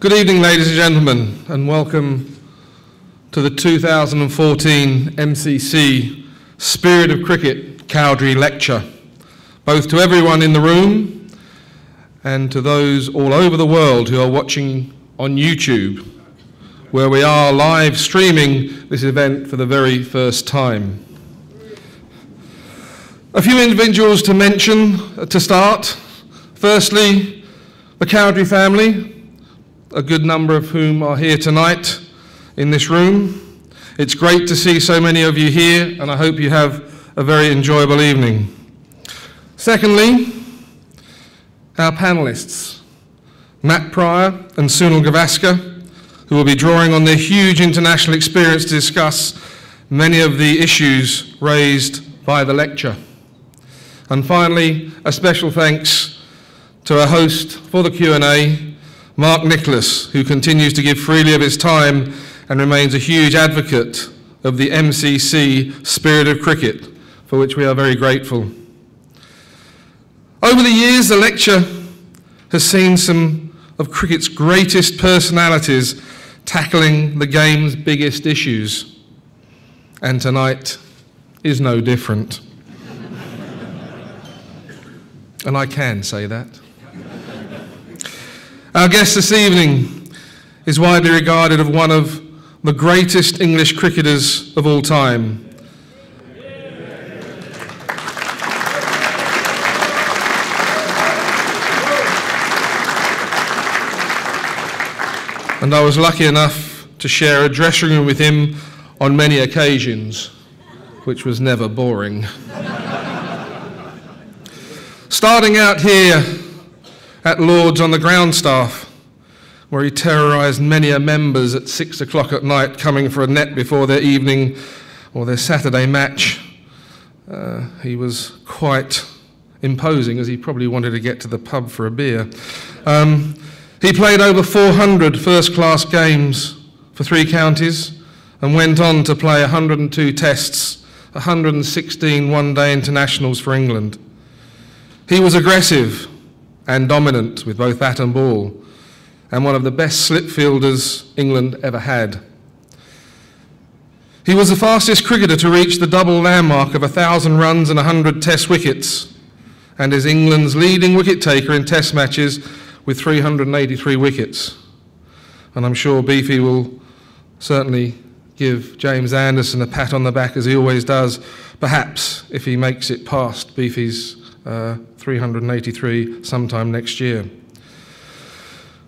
Good evening, ladies and gentlemen, and welcome to the 2014 MCC Spirit of Cricket Cowdrey Lecture, both to everyone in the room and to those all over the world who are watching on YouTube, where we are live streaming this event for the very first time. A few individuals to mention to start. Firstly, the Cowdrey family, a good number of whom are here tonight in this room. It's great to see so many of you here, and I hope you have a very enjoyable evening. Secondly, our panellists, Matt Pryor and Sunil Gavaskar, who will be drawing on their huge international experience to discuss many of the issues raised by the lecture. And finally, a special thanks to our host for the Q&A, Mark Nicholas, who continues to give freely of his time and remains a huge advocate of the MCC Spirit of Cricket, for which we are very grateful. Over the years, the lecture has seen some of cricket's greatest personalities tackling the game's biggest issues, and tonight is no different. And I can say that. Our guest this evening is widely regarded as one of the greatest English cricketers of all time. And I was lucky enough to share a dressing room with him on many occasions, which was never boring. Starting out here at Lord's on the ground staff, where he terrorised many a members at 6 o'clock at night coming for a net before their evening or their Saturday match. He was quite imposing, as he probably wanted to get to the pub for a beer. He played over 400 first-class games for 3 counties and went on to play 102 tests, 116 one-day internationals for England. He was aggressive and dominant with both bat and ball, and one of the best slip fielders England ever had. He was the fastest cricketer to reach the double landmark of 1,000 runs and 100 test wickets, and is England's leading wicket taker in test matches with 383 wickets. And I'm sure Beefy will certainly give James Anderson a pat on the back, as he always does, perhaps if he makes it past Beefy's 383 sometime next year.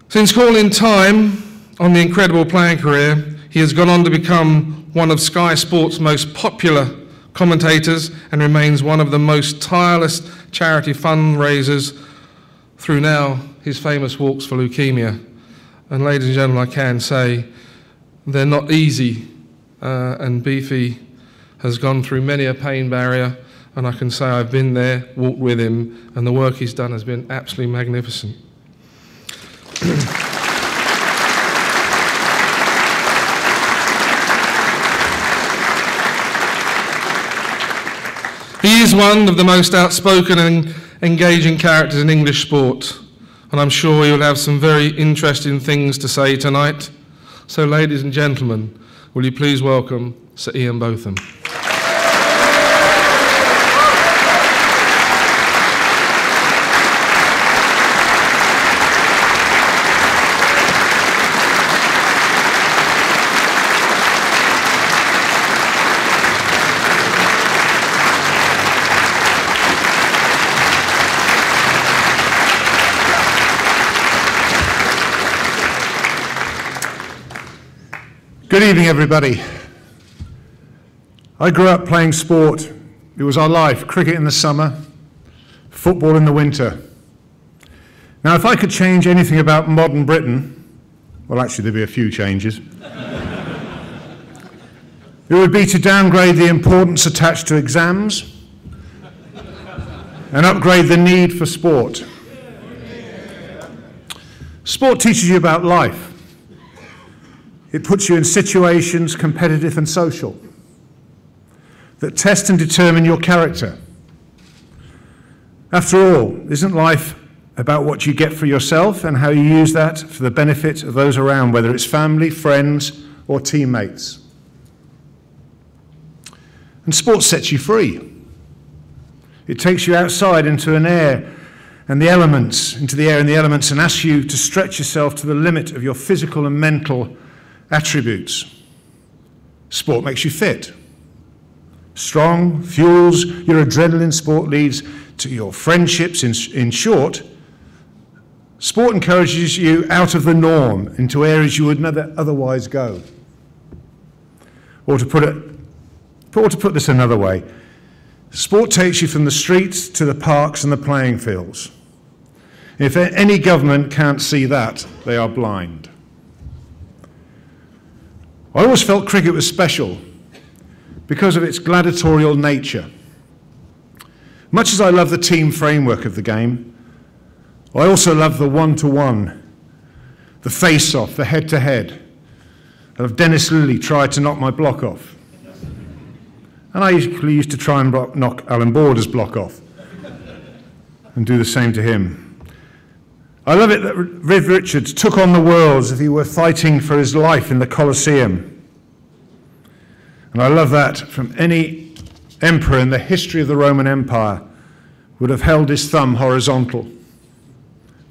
Since calling time on the incredible playing career, he has gone on to become one of Sky Sports' most popular commentators and remains one of the most tireless charity fundraisers through now his famous walks for leukemia. And ladies and gentlemen, I can say they're not easy, and Beefy has gone through many a pain barrier, and I can say I've been there, walked with him, and the work he's done has been absolutely magnificent. He is one of the most outspoken and engaging characters in English sport, and I'm sure he'll have some very interesting things to say tonight. So, ladies and gentlemen, will you please welcome Sir Ian Botham. Good evening, everybody. I grew up playing sport. It was our life, cricket in the summer, football in the winter. Now, if I could change anything about modern Britain, well, actually, there'd be a few changes. It would be to downgrade the importance attached to exams and upgrade the need for sport. Sport teaches you about life. It puts you in situations, competitive and social, that test and determine your character. After all, isn't life about what you get for yourself and how you use that for the benefit of those around, whether it's family, friends, or teammates. And sport sets you free. It takes you outside into an air and the elements, into the air and the elements, and asks you to stretch yourself to the limit of your physical and mental attributes. Sport makes you fit, strong, fuels your adrenaline. Sport leads to your friendships. In short, sport encourages you out of the norm into areas you would never otherwise go. Or to put this another way, sport takes you from the streets to the parks and the playing fields. If any government can't see that, they are blind. I always felt cricket was special because of its gladiatorial nature. Much as I love the team framework of the game, I also love the one-to-one, the face-off, the head-to-head. And Dennis Lilly tried to knock my block off. And I usually used to try and knock Alan Border's block off and do the same to him. I love it that Viv Richards took on the world as if he were fighting for his life in the Colosseum. And I love that from any emperor in the history of the Roman Empire would have held his thumb horizontal,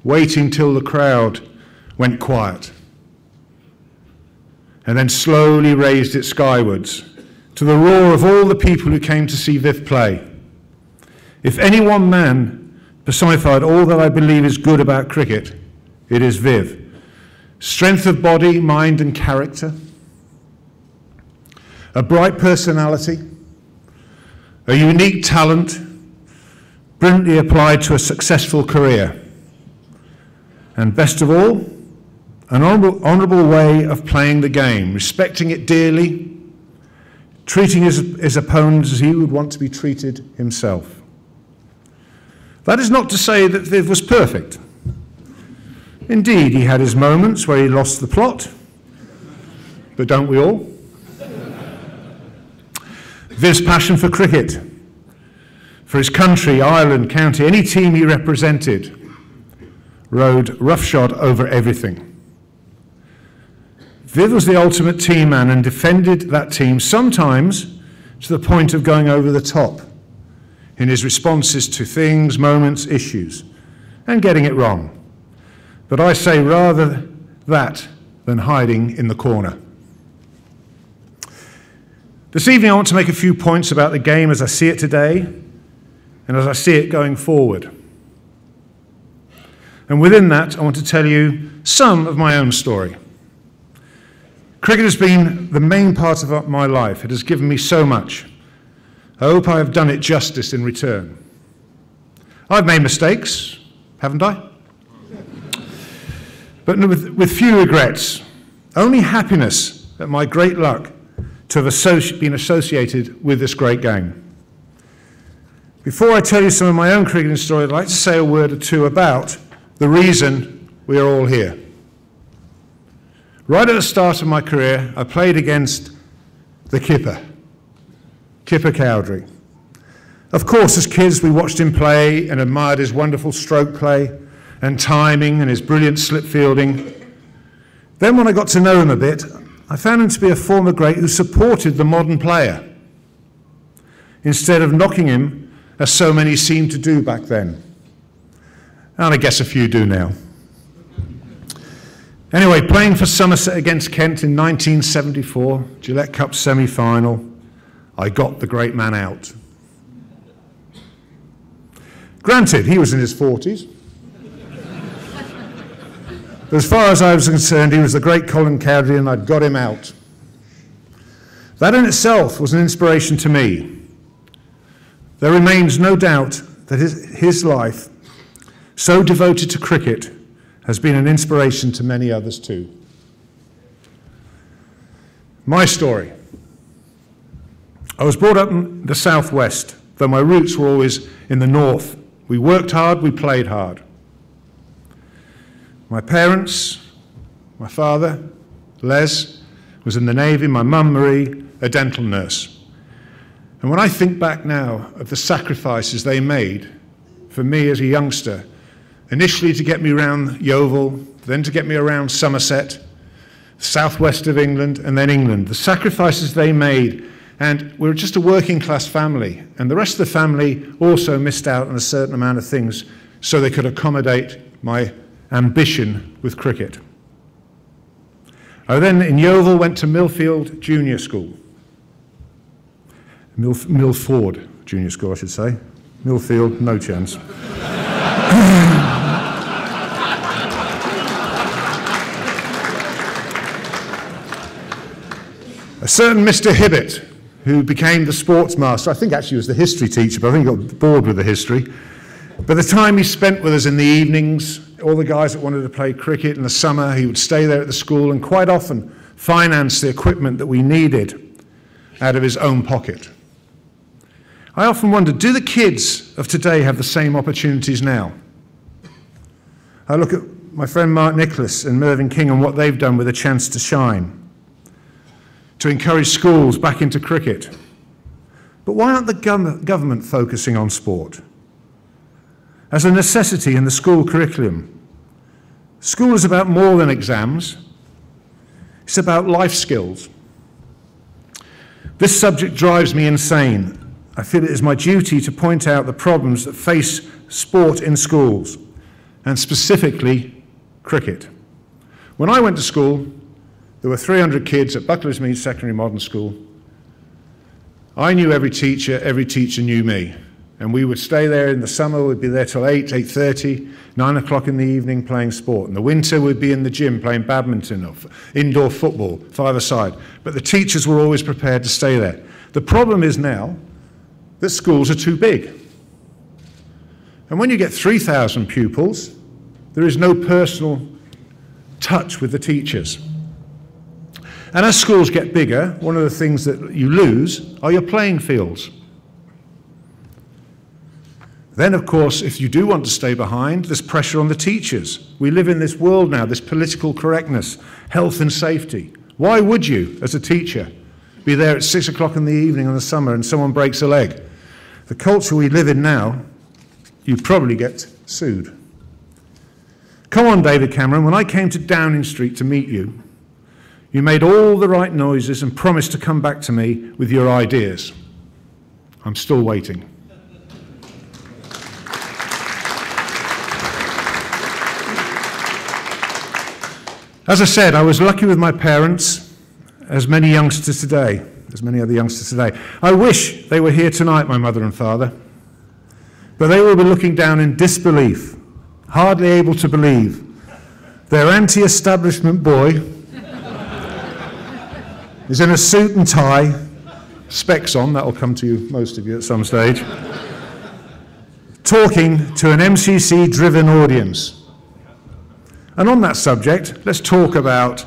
waiting till the crowd went quiet, and then slowly raised it skywards to the roar of all the people who came to see Viv play. If any one man personified all that I believe is good about cricket, it is Viv. Strength of body, mind and character, a bright personality, a unique talent, brilliantly applied to a successful career, and best of all, an honourable way of playing the game, respecting it dearly, treating his opponents as he would want to be treated himself. That is not to say that Viv was perfect. Indeed, he had his moments where he lost the plot, but don't we all? Viv's passion for cricket, for his country, Ireland, county, any team he represented, rode roughshod over everything. Viv was the ultimate team man and defended that team, sometimes to the point of going over the top in his responses to things, moments, issues, and getting it wrong. But I say rather that than hiding in the corner. This evening I want to make a few points about the game as I see it today and as I see it going forward. And within that I want to tell you some of my own story. Cricket has been the main part of my life. It has given me so much. I hope I have done it justice in return. I've made mistakes, haven't I? But with few regrets. Only happiness at my great luck to have been associated with this great game. Before I tell you some of my own cricketing story, I'd like to say a word or two about the reason we are all here. Right at the start of my career, I played against the Kipper Cowdrey. Of course, as kids, we watched him play and admired his wonderful stroke play and timing and his brilliant slip fielding. Then when I got to know him a bit, I found him to be a former great who supported the modern player instead of knocking him, as so many seemed to do back then. And I guess a few do now. Anyway, playing for Somerset against Kent in 1974, Gillette Cup semi-final, I got the great man out. Granted, he was in his 40s. But as far as I was concerned, he was the great Colin Cowdrey and I'd got him out. That in itself was an inspiration to me. There remains no doubt that his life, so devoted to cricket, has been an inspiration to many others too. My story. I was brought up in the southwest, though my roots were always in the north. We worked hard, we played hard. My parents, my father, Les, was in the Navy, my mum, Marie, a dental nurse. And when I think back now of the sacrifices they made for me as a youngster initially to get me around Yeovil, then to get me around Somerset, southwest of England, and then England. The sacrifices they made, and we were just a working class family, and the rest of the family also missed out on a certain amount of things so they could accommodate my ambition with cricket. I then, in Yeovil, went to Millfield Junior School. Milford Junior School, I should say. Millfield, no chance. A certain Mr. Hibbett, who became the sports master, I think actually was the history teacher, but I think he got bored with the history. By the time he spent with us in the evenings, all the guys that wanted to play cricket in the summer, he would stay there at the school and quite often finance the equipment that we needed out of his own pocket. I often wonder, do the kids of today have the same opportunities now? I look at my friend Mark Nicholas and Mervyn King and what they've done with a chance to shine, to encourage schools back into cricket. But why aren't the government focusing on sport as a necessity in the school curriculum? School is about more than exams. It's about life skills. This subject drives me insane. I feel it is my duty to point out the problems that face sport in schools, and specifically cricket. When I went to school, there were 300 kids at Bucklersmead Secondary Modern School. I knew every teacher knew me. And we would stay there in the summer, we'd be there till 8, 8:30, 9 o'clock in the evening playing sport. In the winter, we'd be in the gym playing badminton or indoor football, five-a-side. But the teachers were always prepared to stay there. The problem is now that schools are too big. And when you get 3,000 pupils, there is no personal touch with the teachers. And as schools get bigger, one of the things that you lose are your playing fields. Then, of course, if you do want to stay behind, there's pressure on the teachers. We live in this world now, this political correctness, health and safety. Why would you, as a teacher, be there at 6 o'clock in the evening in the summer and someone breaks a leg? The culture we live in now, you'd probably get sued. Come on, David Cameron, when I came to Downing Street to meet you, you made all the right noises and promised to come back to me with your ideas. I'm still waiting. As I said, I was lucky with my parents, as many other youngsters today. I wish they were here tonight, my mother and father, but they will be looking down in disbelief, hardly able to believe their anti-establishment boy is in a suit and tie, specs on, that'll come to you, most of you, at some stage, talking to an MCC-driven audience. And on that subject, let's talk about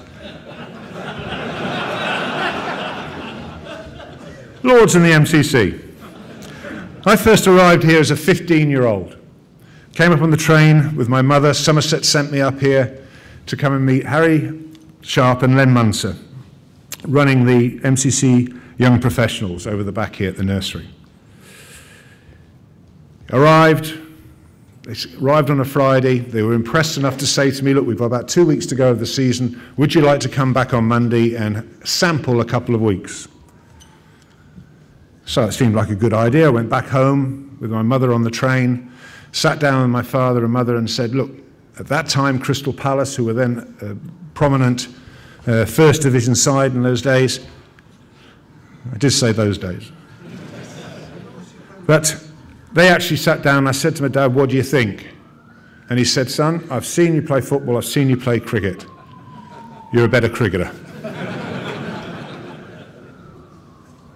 Lords and the MCC. I first arrived here as a 15-year-old. Came up on the train with my mother. Somerset sent me up here to come and meet Harry Sharp and Len Munser, running the MCC Young Professionals over the back here at the nursery. They arrived on a Friday. They were impressed enough to say to me, look, we've got about 2 weeks to go of the season. Would you like to come back on Monday and sample a couple of weeks? So it seemed like a good idea. I went back home with my mother on the train, sat down with my father and mother and said, look, at that time, Crystal Palace, who were then a prominent First Division side in those days, I did say those days, but they actually sat down and I said to my dad, what do you think? And he said, son, I've seen you play football, I've seen you play cricket. You're a better cricketer.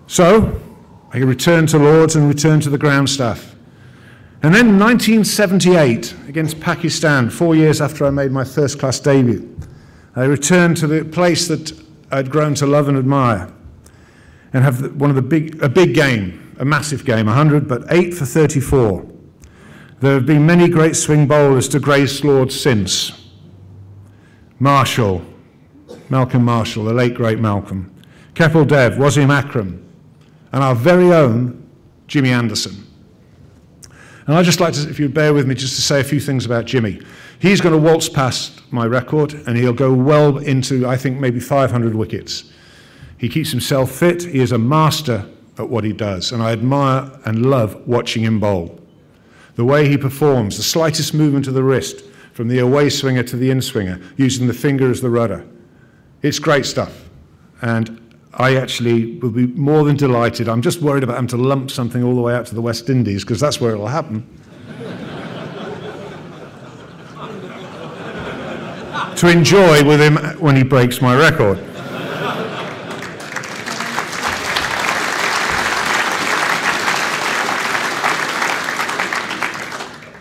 So I returned to Lords and returned to the ground staff. And then in 1978, against Pakistan, 4 years after I made my first class debut, I returned to the place that I'd grown to love and admire and have a big game, a massive game, 100, but 8 for 34. There have been many great swing bowlers to grace Lords since. Marshall, Malcolm Marshall, the late great Malcolm, Kapil Dev, Wasim Akram, and our very own Jimmy Anderson. And I'd just like to, if you'd bear with me, just to say a few things about Jimmy. He's going to waltz past my record, and he'll go well into, I think, maybe 500 wickets. He keeps himself fit. He is a master at what he does, and I admire and love watching him bowl. The way he performs, the slightest movement of the wrist, from the away swinger to the in swinger, using the finger as the rudder. It's great stuff, and I actually will be more than delighted. I'm just worried about having to lump something all the way out to the West Indies, because that's where it'll happen. To enjoy with him when he breaks my record.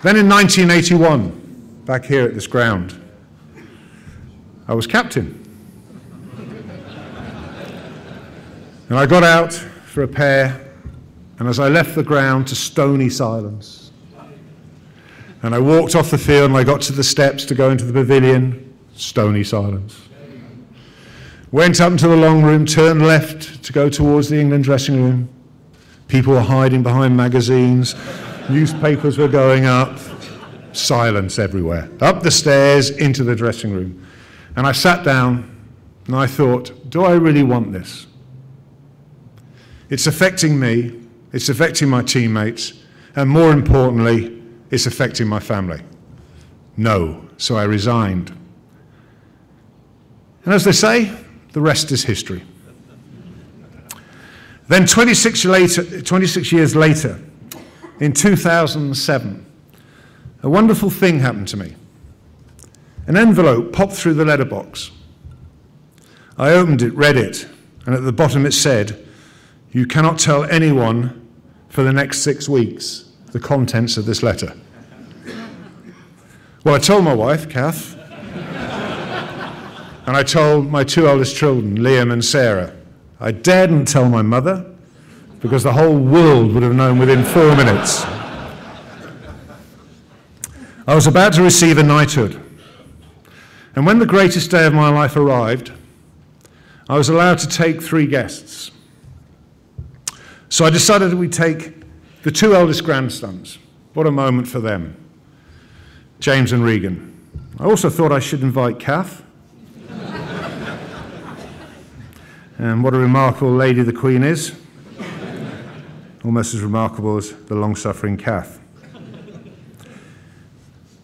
Then in 1981, back here at this ground, I was captain. And I got out for a pair, and as I left the ground to stony silence, and I walked off the field and I got to the steps to go into the pavilion, stony silence. Went up into the long room, turned left to go towards the England dressing room. People were hiding behind magazines, newspapers were going up, silence everywhere. Up the stairs, into the dressing room. And I sat down and I thought, do I really want this? It's affecting me, it's affecting my teammates, and more importantly, it's affecting my family. No, so I resigned. And as they say, the rest is history. Then 26 years later, in 2007, a wonderful thing happened to me. An envelope popped through the letterbox. I opened it, read it, and at the bottom it said, "You cannot tell anyone for the next 6 weeks the contents of this letter." Well, I told my wife, Kath, and I told my 2 eldest children, Liam and Sarah. I daredn't tell my mother, because the whole world would have known within 4 minutes. I was about to receive a knighthood, and when the greatest day of my life arrived, I was allowed to take 3 guests. So I decided that we'd take the 2 eldest grandsons. What a moment for them, James and Regan. I also thought I should invite Kath. And what a remarkable lady the Queen is. Almost as remarkable as the long-suffering Kath.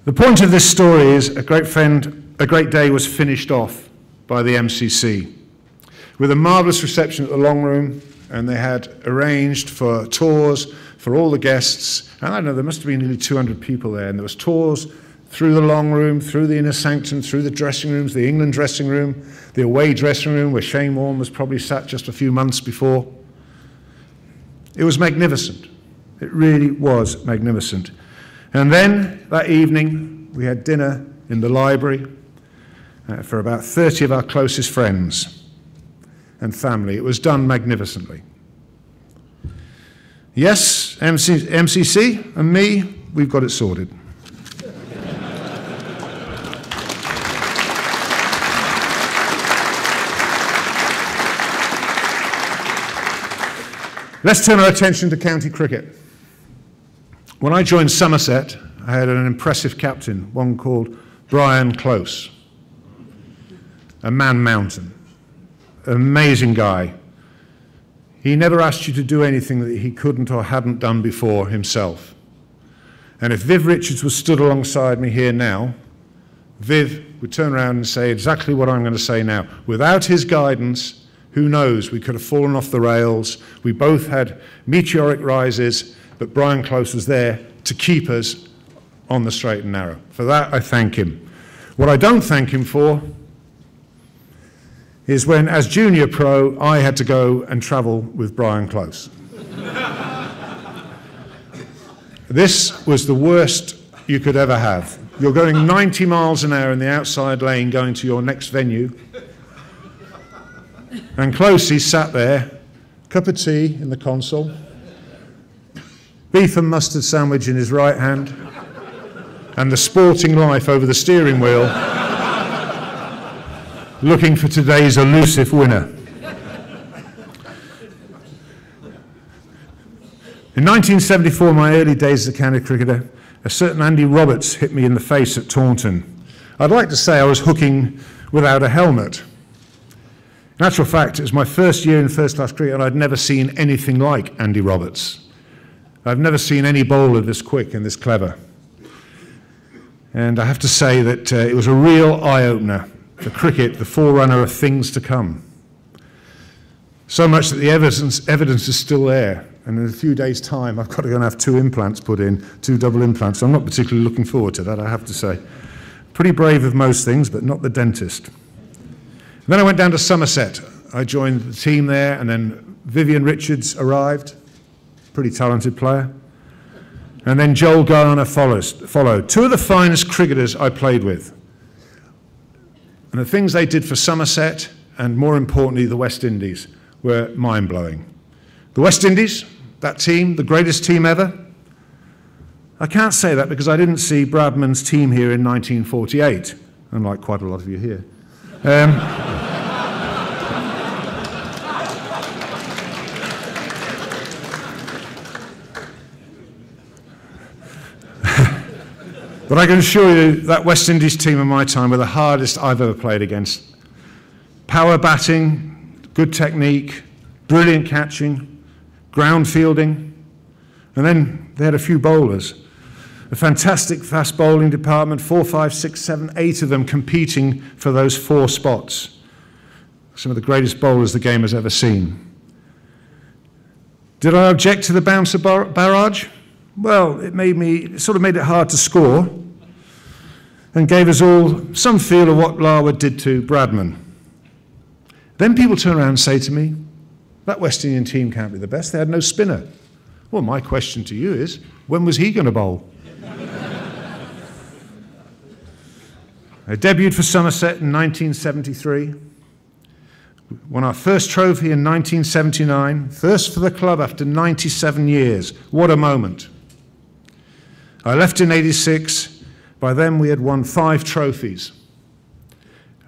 The point of this story is a great day was finished off by the MCC with a marvellous reception at the Long Room, and they had arranged for tours for all the guests. And I don't know, there must have been nearly 200 people there, and there was tours through the Long Room, through the inner sanctum, through the dressing rooms, the England dressing room, the away dressing room where Shane Warne was probably sat just a few months before. It was magnificent. It really was magnificent. And then that evening, we had dinner in the library for about 30 of our closest friends and family. It was done magnificently. Yes, MCC and me, we've got it sorted. Let's turn our attention to county cricket. When I joined Somerset, I had an impressive captain, one called Brian Close, a man mountain, an amazing guy. He never asked you to do anything that he couldn't or hadn't done before himself. And if Viv Richards was stood alongside me here now, Viv would turn around and say exactly what I'm going to say now. Without his guidance, who knows, we could have fallen off the rails. We both had meteoric rises, but Brian Close was there to keep us on the straight and narrow. For that, I thank him. What I don't thank him for is when, as junior pro, I had to go and travel with Brian Close. This was the worst you could ever have. You're going 90 miles an hour in the outside lane going to your next venue. And Closey sat there, cup of tea in the console, beef and mustard sandwich in his right hand, and the Sporting Life over the steering wheel, looking for today's elusive winner. In 1974, my early days as a county cricketer, a certain Andy Roberts hit me in the face at Taunton. I'd like to say I was hooking without a helmet. In actual fact, it was my first year in first-class cricket and I'd never seen anything like Andy Roberts. I've never seen any bowler this quick and this clever. And I have to say that it was a real eye-opener for cricket, the forerunner of things to come. So much that the evidence is still there. And in a few days' time, I've got to go and have 2 implants put in, 2 double implants. I'm not particularly looking forward to that, I have to say. Pretty brave of most things, but not the dentist. And then I went down to Somerset. I joined the team there, and then Vivian Richards arrived, pretty talented player. And then Joel Garner followed. 2 of the finest cricketers I played with. And the things they did for Somerset, and more importantly, the West Indies, were mind-blowing. The West Indies, that team, the greatest team ever. I can't say that because I didn't see Bradman's team here in 1948, unlike quite a lot of you here. But I can assure you that West Indies team in my time were the hardest I've ever played against. Power batting, good technique, brilliant catching, ground fielding, and then they had a few bowlers. A fantastic fast bowling department, 4, 5, 6, 7, 8 of them competing for those 4 spots. Some of the greatest bowlers the game has ever seen. Did I object to the bouncer barrage? Well, it sort of made it hard to score and gave us all some feel of what Larwood did to Bradman. Then people turn around and say to me, that West Indian team can't be the best, they had no spinner. Well, my question to you is, when was he going to bowl? I debuted for Somerset in 1973, won our first trophy in 1979, first for the club after 97 years. What a moment. I left in 86. By then we had won 5 trophies,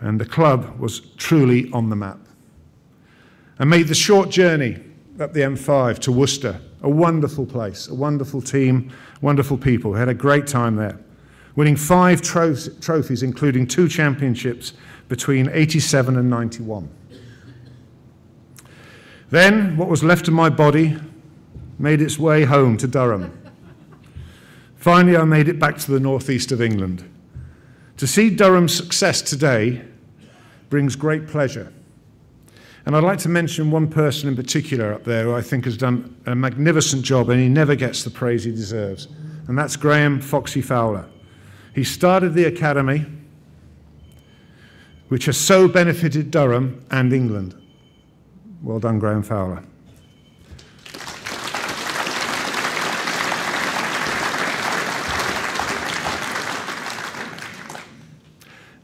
and the club was truly on the map. I made the short journey up the M5 to Worcester, a wonderful place, a wonderful team, wonderful people. We had a great time there, winning 5 trophies, including 2 championships between 87 and 91. Then, what was left of my body made its way home to Durham. Finally, I made it back to the northeast of England. To see Durham's success today brings great pleasure. And I'd like to mention one person in particular up there who I think has done a magnificent job, and he never gets the praise he deserves. And that's Graham Foxy Fowler. He started the academy, which has so benefited Durham and England. Well done, Graham Fowler.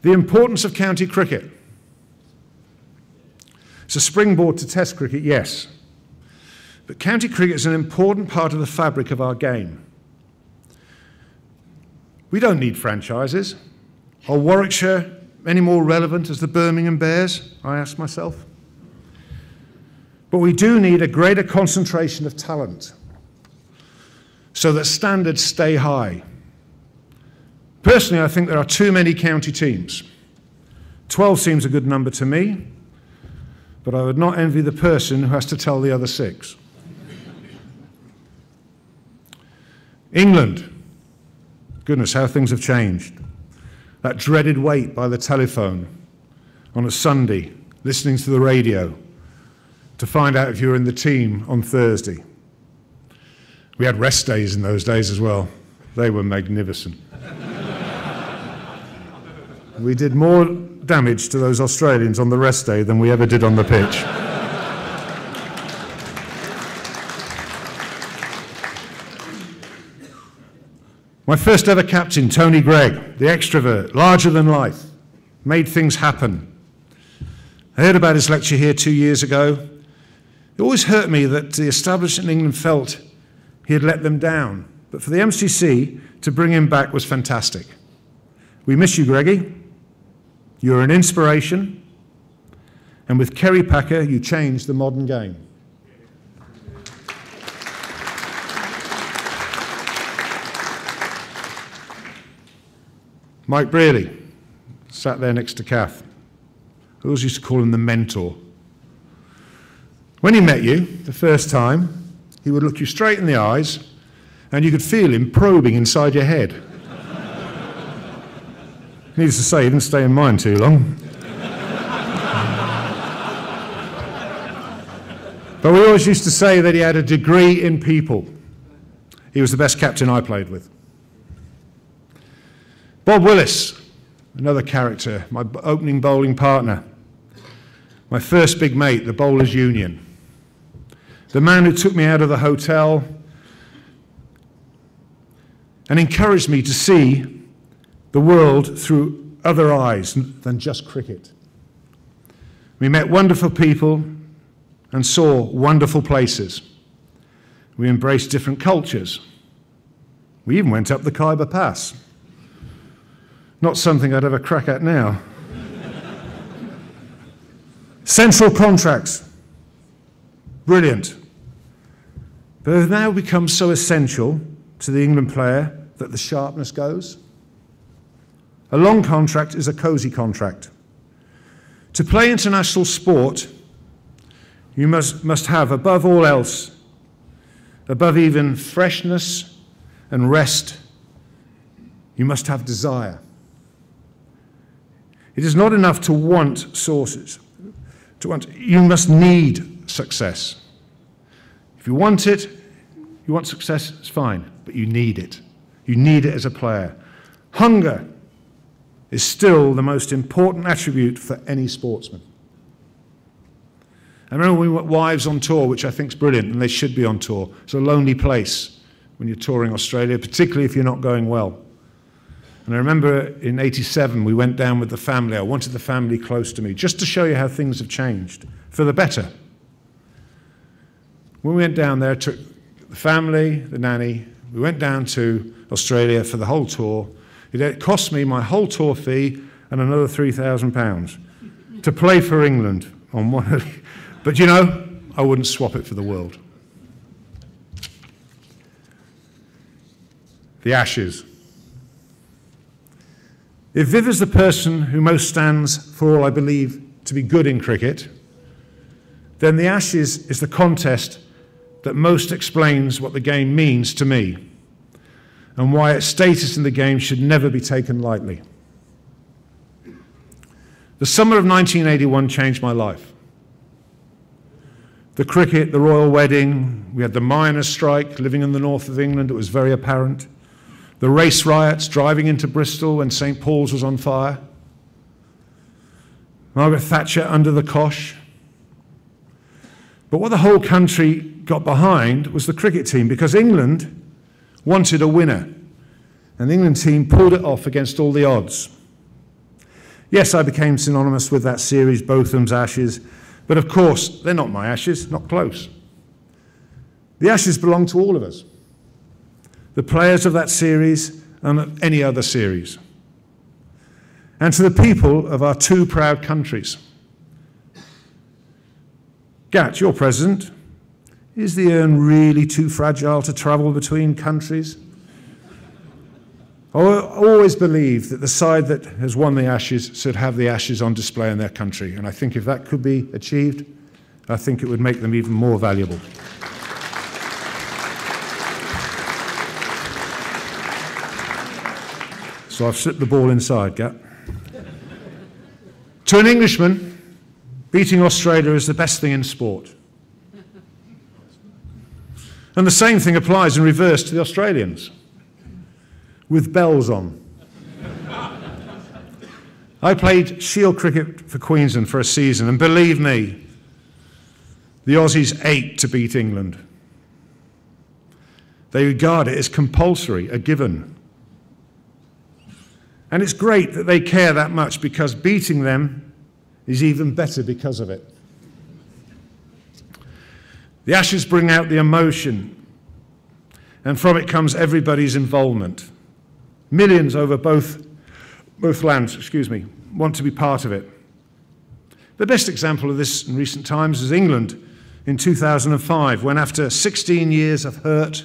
The importance of county cricket. It's a springboard to Test cricket, yes. But county cricket is an important part of the fabric of our game. We don't need franchises. Are Warwickshire any more relevant as the Birmingham Bears, I ask myself? But we do need a greater concentration of talent so that standards stay high. Personally, I think there are too many county teams. 12 seems a good number to me, but I would not envy the person who has to tell the other 6. England. Goodness, how things have changed. That dreaded wait by the telephone on a Sunday, listening to the radio to find out if you were in the team on Thursday. We had rest days in those days as well. They were magnificent. We did more damage to those Australians on the rest day than we ever did on the pitch. My first ever captain, Tony Gregg, the extrovert, larger than life, made things happen. I heard about his lecture here 2 years ago. It always hurt me that the establishment in England felt he had let them down. But for the MCC, to bring him back was fantastic. We miss you, Greggy. You're an inspiration. And with Kerry Packer, you changed the modern game. Mike Brearley sat there next to Kath. I always used to call him the mentor. When he met you the first time, he would look you straight in the eyes, and you could feel him probing inside your head. Needless to say, he didn't stay in mine too long. But we always used to say that he had a degree in people. He was the best captain I played with. Bob Willis, another character, my opening bowling partner. My first big mate, the Bowlers' Union. The man who took me out of the hotel and encouraged me to see the world through other eyes than just cricket. We met wonderful people and saw wonderful places. We embraced different cultures. We even went up the Khyber Pass. Not something I'd ever crack at now. Central contracts. Brilliant. But they've now become so essential to the England player that the sharpness goes. A long contract is a cosy contract. To play international sport, you must have, above all else, above even freshness and rest, you must have desire. It is not enough to want sources. You must need success. If you want it, you want success, it's fine, but you need it. You need it as a player. Hunger is still the most important attribute for any sportsman. I remember we went Wives on tour, which I think is brilliant, and they should be on tour. It's a lonely place when you're touring Australia, particularly if you're not going well. And I remember in '87, we went down with the family. I wanted the family close to me, just to show you how things have changed, for the better. When we went down there, took the family, the nanny, we went down to Australia for the whole tour. It cost me my whole tour fee and another £3,000 to play for England on one. But you know, I wouldn't swap it for the world. The Ashes. If Viv is the person who most stands for all I believe to be good in cricket, then the Ashes is the contest that most explains what the game means to me and why its status in the game should never be taken lightly. The summer of 1981 changed my life. The cricket, the royal wedding, we had the miners' strike, living in the north of England, it was very apparent. The race riots, driving into Bristol when St. Paul's was on fire. Margaret Thatcher under the cosh. But what the whole country got behind was the cricket team, because England wanted a winner. And the England team pulled it off against all the odds. Yes, I became synonymous with that series, Botham's Ashes. But of course, they're not my Ashes, not close. The Ashes belong to all of us. The players of that series and of any other series. And to the people of our two proud countries. Gat, your president, is the urn really too fragile to travel between countries? I always believe that the side that has won the Ashes should have the Ashes on display in their country. And I think if that could be achieved, I think it would make them even more valuable. So I've slipped the ball inside, Gat. To an Englishman, beating Australia is the best thing in sport. And the same thing applies in reverse to the Australians, with bells on. I played Shield cricket for Queensland for a season, and believe me, the Aussies ate to beat England. They regard it as compulsory, a given. And it's great that they care that much, because beating them is even better because of it. The Ashes bring out the emotion, and from it comes everybody's involvement. Millions over both lands, want to be part of it. The best example of this in recent times is England in 2005, when after 16 years of hurt,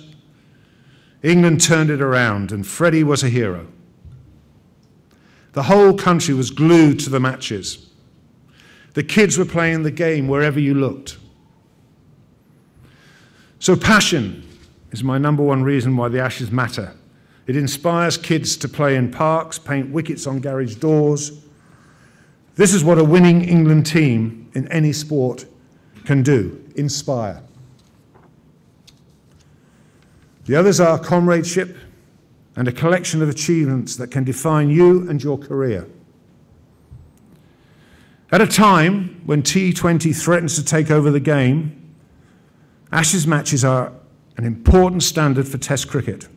England turned it around and Freddie was a hero. The whole country was glued to the matches. The kids were playing the game wherever you looked. So passion is my number one reason why the Ashes matter. It inspires kids to play in parks, paint wickets on garage doors. This is what a winning England team in any sport can do, inspire. The others are comradeship and a collection of achievements that can define you and your career. At a time when T20 threatens to take over the game, Ashes matches are an important standard for Test cricket.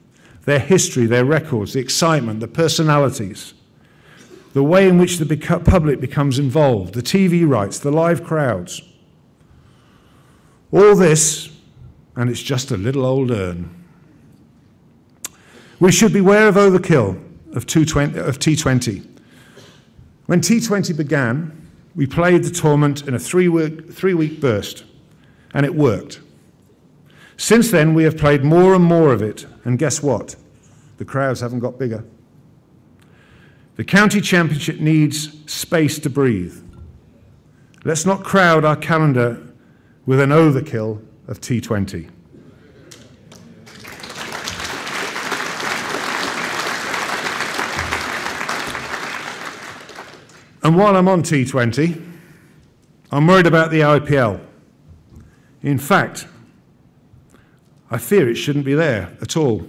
Their history, their records, the excitement, the personalities, the way in which the public becomes involved, the TV rights, the live crowds. All this, and it's just a little old urn. We should beware of overkill of T20. When T20 began, we played the tournament in a three-week burst, and it worked. Since then, we have played more and more of it, and guess what? The crowds haven't got bigger. The county championship needs space to breathe. Let's not crowd our calendar with an overkill of T20. And while I'm on T20, I'm worried about the IPL. In fact, I fear it shouldn't be there at all,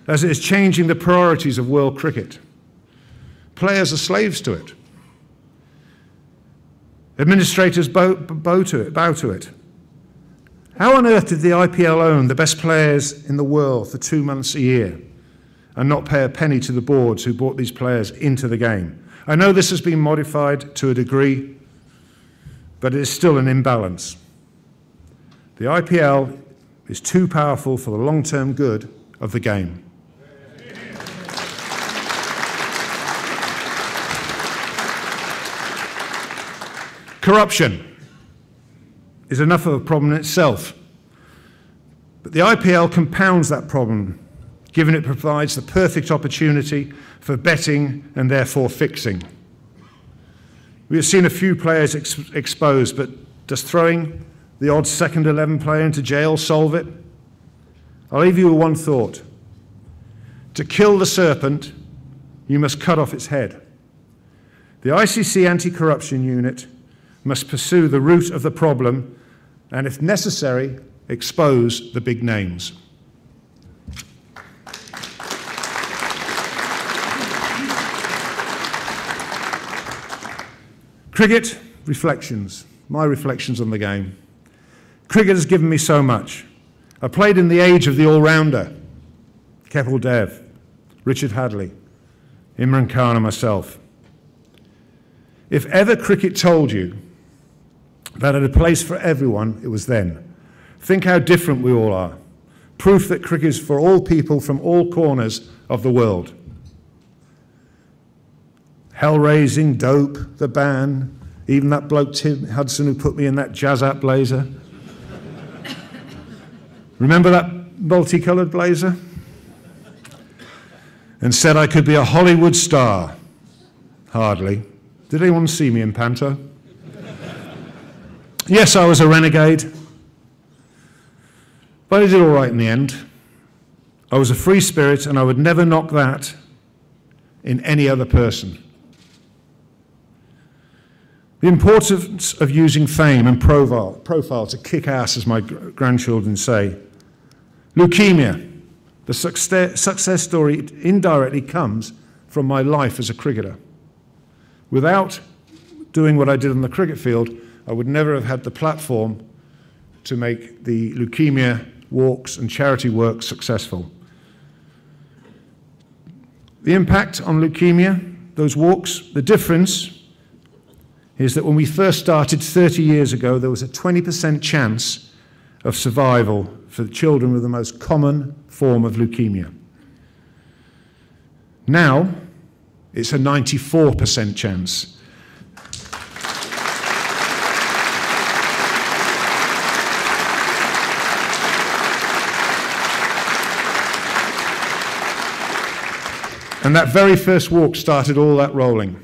as it is changing the priorities of world cricket. Players are slaves to it. Administrators bow to it. How on earth did the IPL own the best players in the world for 2 months a year and not pay a penny to the boards who brought these players into the game? I know this has been modified to a degree, but it is still an imbalance. The IPL is too powerful for the long-term good of the game. Corruption is enough of a problem in itself, but the IPL compounds that problem, given it provides the perfect opportunity for betting and therefore fixing. We have seen a few players exposed, but does throwing the odd second 11 player into jail solve it? I'll leave you with one thought. To kill the serpent, you must cut off its head. The ICC Anti-Corruption Unit must pursue the root of the problem and, if necessary, expose the big names. Cricket, reflections. My reflections on the game. Cricket has given me so much. I played in the age of the all-rounder, Kapil Dev, Richard Hadley, Imran Khan and myself. If ever cricket told you that it had a place for everyone, it was then. Think how different we all are. Proof that cricket is for all people from all corners of the world. Hell-raising, Dope, The Ban, even that bloke Tim Hudson who put me in that jazz-up blazer. Remember that multicoloured blazer? And said I could be a Hollywood star. Hardly. Did anyone see me in Panto? Yes, I was a renegade, but I did all right in the end. I was a free spirit, and I would never knock that in any other person. The importance of using fame and profile to kick ass, as my grandchildren say. Leukemia, the success story indirectly comes from my life as a cricketer. Without doing what I did on the cricket field, I would never have had the platform to make the leukemia walks and charity work successful. The impact on leukemia, those walks, the difference is that when we first started 30 years ago, there was a 20% chance of survival for the children with the most common form of leukemia. Now, it's a 94% chance. And that very first walk started all that rolling.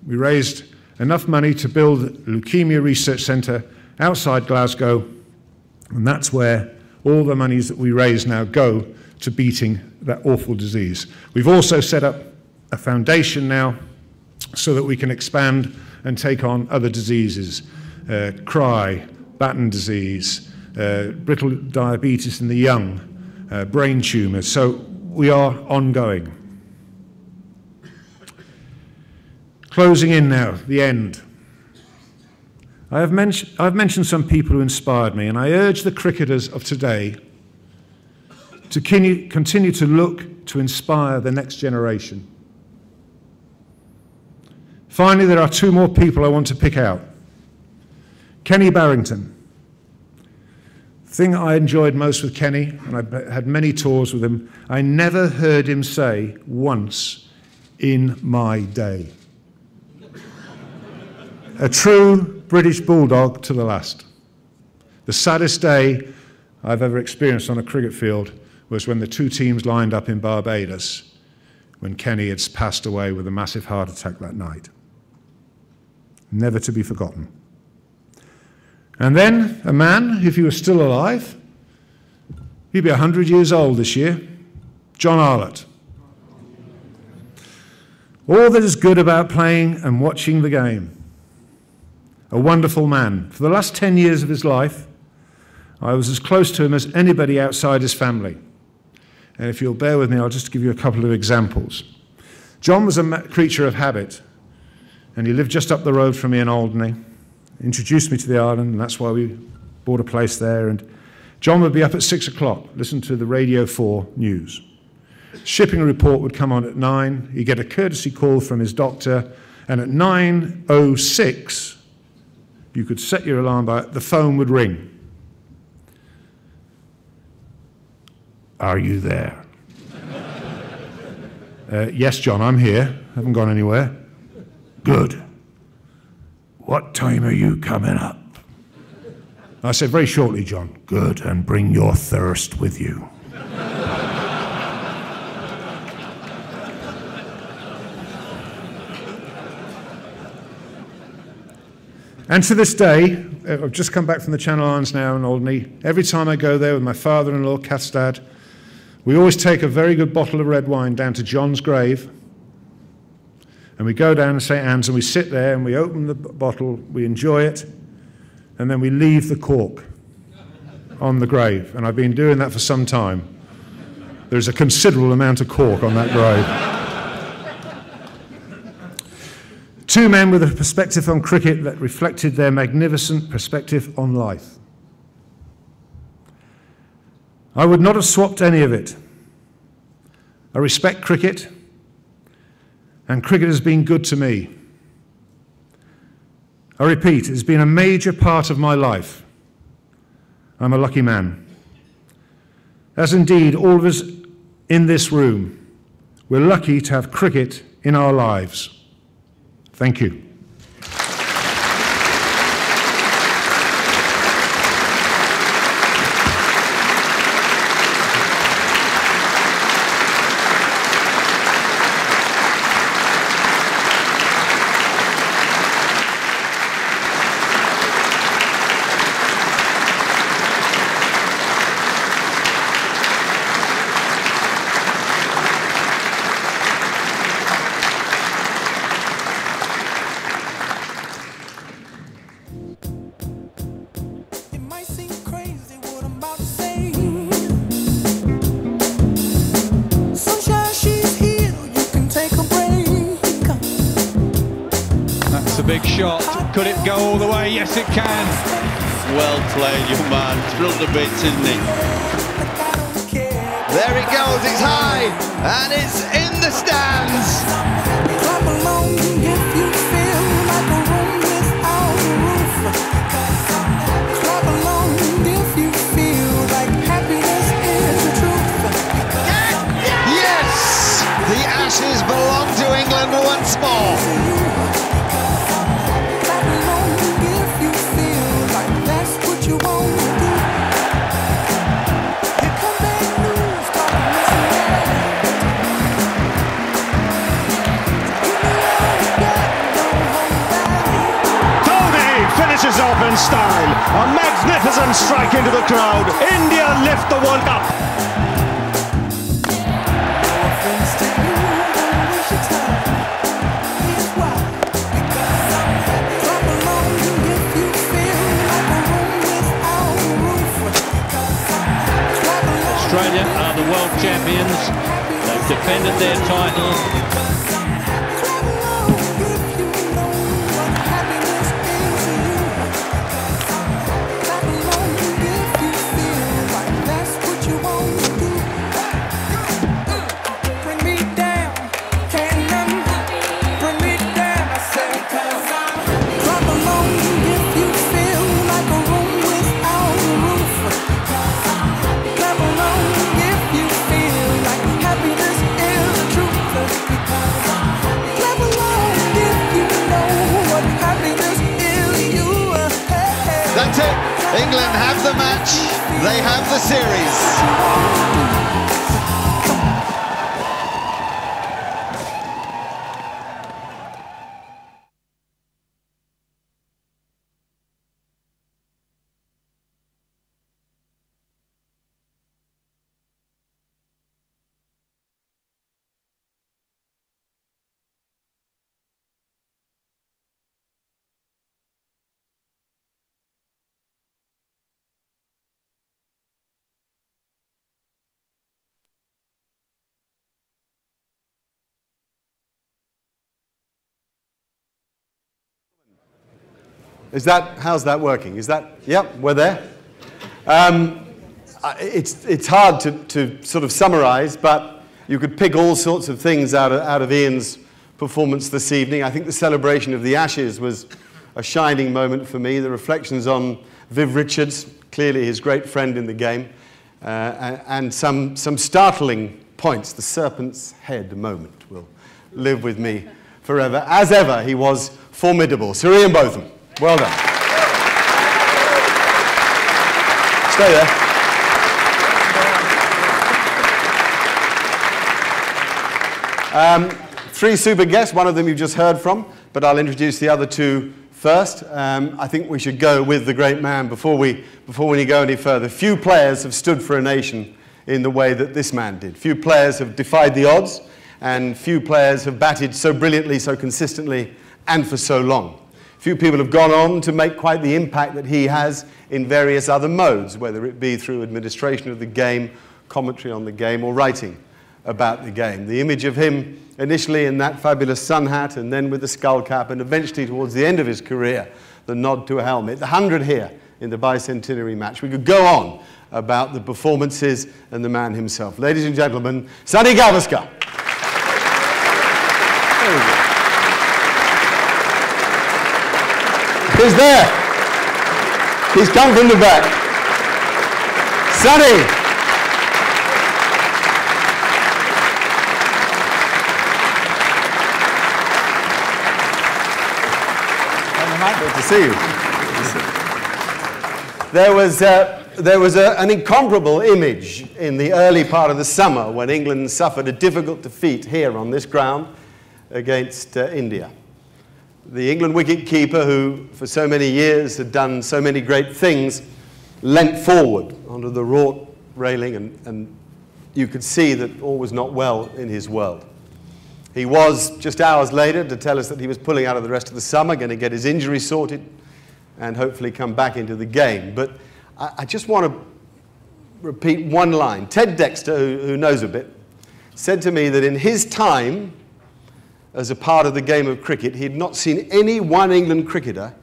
We raised enough money to build a Leukemia Research Centre outside Glasgow, and that's where all the monies that we raise now go to beating that awful disease. We've also set up a foundation now so that we can expand and take on other diseases, cry, Batten disease, brittle diabetes in the young, brain tumours. So we are ongoing. Closing in now, the end. I've mentioned some people who inspired me, and I urge the cricketers of today to continue to look to inspire the next generation. Finally, there are two more people I want to pick out. Kenny Barrington. The thing I enjoyed most with Kenny, and I had many tours with him, I never heard him say once, "in my day." A true British bulldog to the last. The saddest day I've ever experienced on a cricket field was when the two teams lined up in Barbados when Kenny had passed away with a massive heart attack that night. Never to be forgotten. And then a man, if he was still alive, he'd be 100 years old this year, John Arlott. All that is good about playing and watching the game. A wonderful man. For the last 10 years of his life, I was as close to him as anybody outside his family. And if you'll bear with me, I'll just give you a couple of examples. John was a creature of habit, and he lived just up the road from me in Alderney. Introduced me to the island, and that's why we bought a place there. And John would be up at 6 o'clock, listen to the Radio 4 news. Shipping report would come on at 9. He'd get a courtesy call from his doctor, and at 9:06, you could set your alarm by it, the phone would ring. Are you there? Yes, John, I'm here. Haven't gone anywhere. Good. What time are you coming up? I said, very shortly, John. Good, and bring your thirst with you. And to this day, I've just come back from the Channel Islands now in Alderney. Every time I go there with my father-in-law, Kath's dad, we always take a very good bottle of red wine down to John's grave, and we go down to St. Anne's and we sit there and we open the bottle, we enjoy it, and then we leave the cork on the grave. And I've been doing that for some time. There's a considerable amount of cork on that grave. Two men with a perspective on cricket that reflected their magnificent perspective on life. I would not have swapped any of it. I respect cricket, and cricket has been good to me. I repeat, it has been a major part of my life. I'm a lucky man. As indeed all of us in this room, we're lucky to have cricket in our lives. Thank you. Could it go all the way? Yes, it can. Well played, young man. Thrilled a bit, isn't he? There it goes, it's high, and it's in the stands. Clap along if you feel like a room without a roof. Clap along if you feel like happiness is the truth. Yes! The Ashes belong to England once more. A magnificent strike into the crowd. India lift the World Cup. Australia are the world champions. They've defended their title. That's it. England have the match. They have the series. How's that working? Yep, we're there. It's hard to sort of summarize, but you could pick all sorts of things out of Ian's performance this evening. I think the celebration of the Ashes was a shining moment for me. The reflections on Viv Richards, clearly his great friend in the game, and some startling points. The serpent's head moment will live with me forever. As ever, he was formidable. Sir Ian Botham. Well done. Stay there. Three super guests, one of them you've just heard from, but I'll introduce the other two first. I think we should go with the great man before we go any further. Few players have stood for a nation in the way that this man did. Few players have defied the odds, and few players have batted so brilliantly, so consistently, and for so long. Few people have gone on to make quite the impact that he has in various other modes, whether it be through administration of the game, commentary on the game, or writing about the game. The image of him initially in that fabulous sun hat, and then with the skull cap, and eventually towards the end of his career, the nod to a helmet. The 100 here in the bicentenary match. We could go on about the performances and the man himself. Ladies and gentlemen, Sunny Gavaskar. He's there. He's come from the back. Sunny. Good to see you. There was an incomparable image in the early part of the summer when England suffered a difficult defeat here on this ground against India. The England wicket-keeper, who for so many years had done so many great things, leant forward onto the wrought railing, and you could see that all was not well in his world. He was, just hours later, to tell us that he was pulling out of the rest of the summer, going to get his injury sorted, and hopefully come back into the game. But I just want to repeat one line. Ted Dexter, who knows a bit, said to me that in his time, as a part of the game of cricket, he had not seen any one England cricketer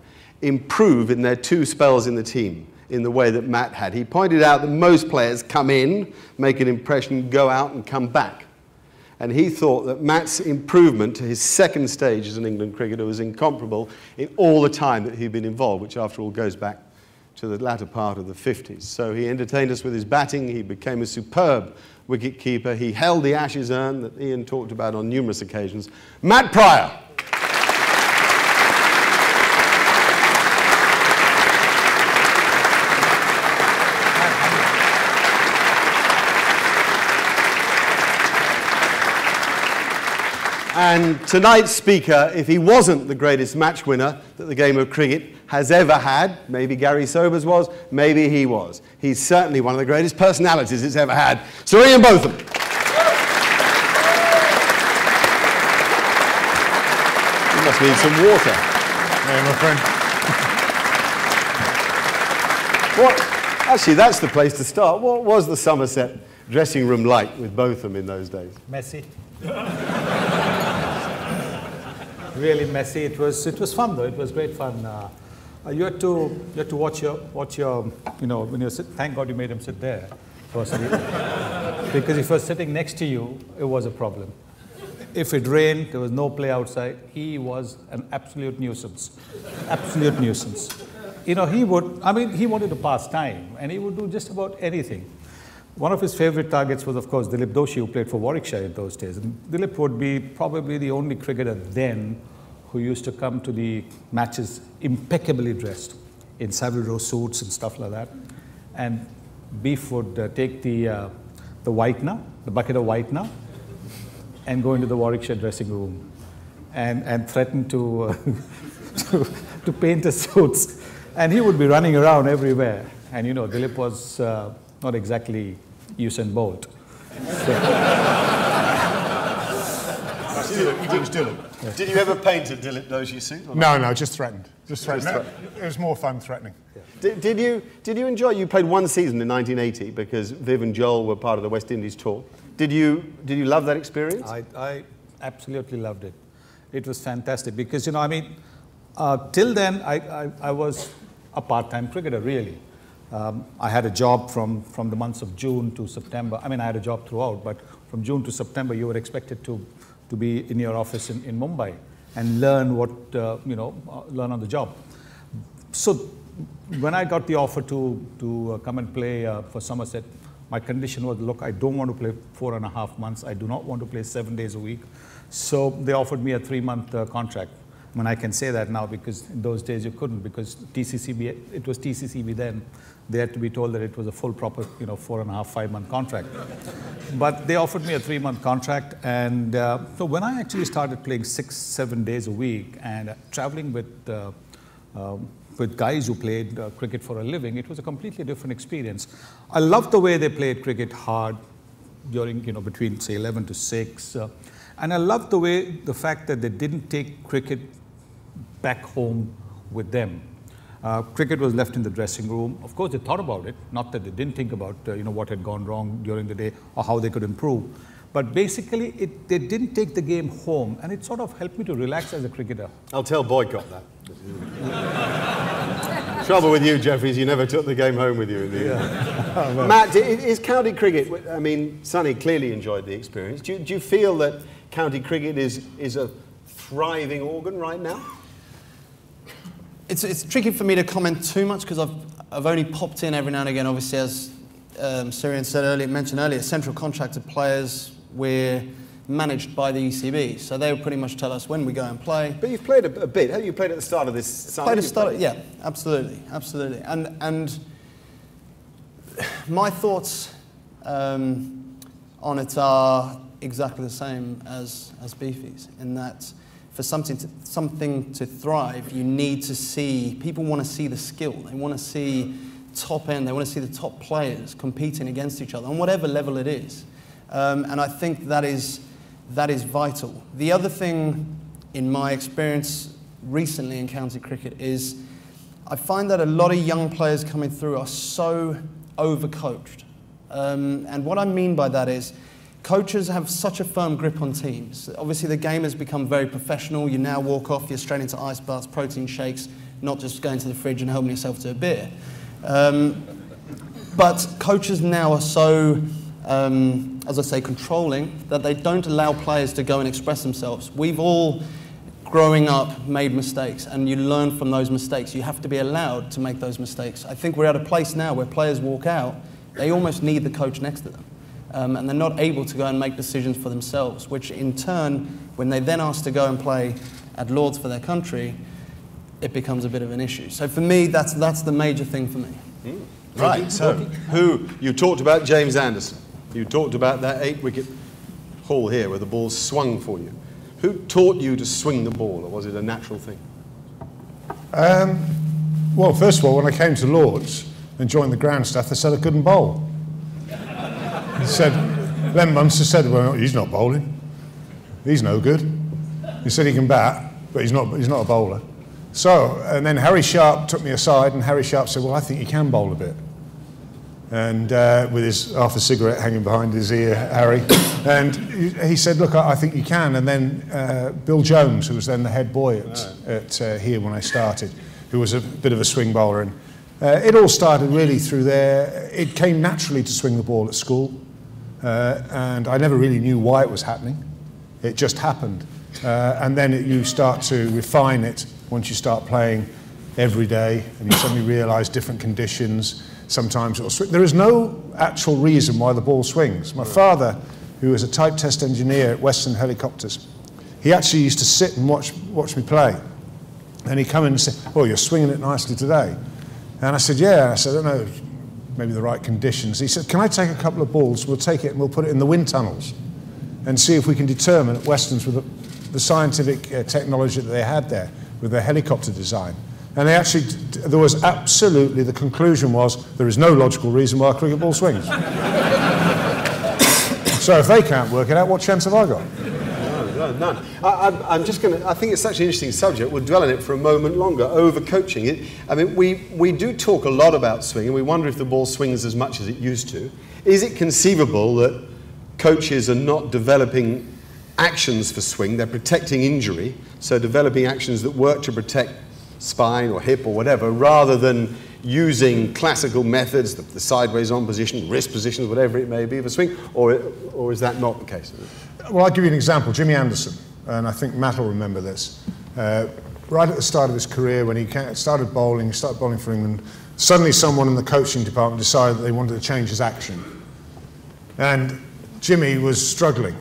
improve in their 2 spells in the team in the way that Matt had. He pointed out that most players come in, make an impression, go out and come back. And he thought that Matt's improvement to his second stage as an England cricketer was incomparable in all the time that he'd been involved, which after all goes back to the latter part of the 50s. So he entertained us with his batting. He became a superb wicket-keeper. He held the Ashes urn that Ian talked about on numerous occasions. Matt Pryor. And tonight's speaker, if he wasn't the greatest match winner that the game of cricket has ever had. Maybe Gary Sobers was, maybe he was. He's certainly one of the greatest personalities it's ever had. Sir Ian Botham. You must need some water. Hey, my friend. Actually, that's the place to start. What was the Somerset dressing room like with Botham in those days? Messy. Really messy. It was fun though. It was great fun. You had to watch your when you sit. Thank God you made him sit there, firstly, because if he was sitting next to you, it was a problem. If it rained, there was no play outside. He was an absolute nuisance. Absolute nuisance. He wanted to pass time, and he would do just about anything. One of his favorite targets was, of course, Dilip Doshi, who played for Warwickshire in those days. And Dilip would be probably the only cricketer then who used to come to the matches impeccably dressed in Savile Row suits and stuff like that. And Beef would take the whitener, the bucket of whitener, and go into the Warwickshire dressing room and threaten to paint his suits. And he would be running around everywhere. And Dilip was not exactly Usain Bolt. Did you ever paint a Dilip Doshi suit? No, just threatened. Just threatened. It was more fun threatening. Yeah. Did you enjoy? You played one season in 1980 because Viv and Joel were part of the West Indies tour. Did you love that experience? I absolutely loved it. It was fantastic because till then I was a part-time cricketer really. I had a job from the months of June to September. I had a job throughout, but from June to September, you were expected to be in your office in Mumbai and learn learn on the job. So when I got the offer to come and play for Somerset, my condition was, look, I don't want to play 4.5 months. I do not want to play 7 days a week. So they offered me a 3-month contract. I can say that now because in those days you couldn't, because it was TCCB then. They had to be told that it was a full proper 4.5, 5-month contract. But they offered me a 3-month contract, and so when I actually started playing 6, 7 days a week and traveling with guys who played cricket for a living, it was a completely different experience. I loved the way they played cricket hard during between say 11 to 6, and I loved the fact that they didn't take cricket back home with them. Cricket was left in the dressing room. Of course, they thought about it, not that they didn't think about what had gone wrong during the day or how they could improve. But basically, they didn't take the game home, and it sort of helped me to relax as a cricketer. I'll tell Boycott that. Trouble with you, Jeffrey, is you never took the game home with you. Yeah. Matt, is county cricket, Sonny clearly enjoyed the experience. Do you feel that county cricket is a thriving organ right now? It's tricky for me to comment too much because I've only popped in every now and again. Obviously, as Sirian mentioned earlier, central contracted players, we're managed by the ECB, so they will pretty much tell us when we go and play. But you've played a bit, haven't you? Played at the start of this summer? Played at the start, yeah, absolutely. And my thoughts on it are exactly the same as Beefy's, in that for something to thrive, you need to see, people want to see the skill. They want to see top end, they want to see the top players competing against each other on whatever level it is. And I think that is vital. The other thing, in my experience recently in county cricket, is I find that a lot of young players coming through are so overcoached. And what I mean by that is, coaches have such a firm grip on teams. Obviously, the game has become very professional. You now walk off, you're straight into ice baths, protein shakes, not just going to the fridge and helping yourself to a beer. But coaches now are so, as I say, controlling, that they don't allow players to go and express themselves. We've all, growing up, made mistakes, and you learn from those mistakes. You have to be allowed to make those mistakes. I think we're at a place now where players walk out, they almost need the coach next to them. And they're not able to go and make decisions for themselves, which in turn, when they then ask to go and play at Lord's for their country, it becomes a bit of an issue. So for me, that's the major thing for me. Right, so you talked about James Anderson. You talked about that 8-wicket haul here where the ball swung for you. Who taught you to swing the ball, or was it a natural thing? Well, first of all, when I came to Lord's and joined the ground staff, they said I couldn't bowl. He said, Len Munster said, well, he's not bowling. He's no good. He said he can bat, but he's not a bowler. So, and then Harry Sharp took me aside, and Harry Sharp said, well, I think you can bowl a bit. And with his half a cigarette hanging behind his ear, Harry. And he said, look, I think you can. And then Bill Jones, who was then the head boy at here when I started, who was a bit of a swing bowler. And it all started really through there. It came naturally to swing the ball at school. And I never really knew why it was happening. It just happened. And then you start to refine it once you start playing every day, and you suddenly realise different conditions. Sometimes it'll swing. There is no actual reason why the ball swings. My father, who was a type test engineer at Western Helicopters, he actually used to sit and watch me play. And he'd come in and say, oh, you're swinging it nicely today. And I said, yeah. I said, I don't know, maybe the right conditions. He said, can I take a couple of balls? We'll take it and we'll put it in the wind tunnels and see if we can determine at Westerns with the scientific technology that they had there with their helicopter design. And they actually, there was absolutely, the conclusion was, there is no logical reason why a cricket ball swings. So if they can't work it out, what chance have I got? No, none. I'm just going to, I think it's such an interesting subject, we'll dwell on it for a moment longer, over-coaching. I mean, we do talk a lot about swing, and we wonder if the ball swings as much as it used to. Is it conceivable that coaches are not developing actions for swing, they're protecting injury, so developing actions that work to protect spine or hip or whatever, rather than using classical methods, the sideways on position, wrist positions, whatever it may be for swing, or is that not the case? Well, I'll give you an example. Jimmy Anderson, and I think Matt will remember this. Right at the start of his career, when he started bowling for England, suddenly someone in the coaching department decided that they wanted to change his action. And Jimmy was struggling.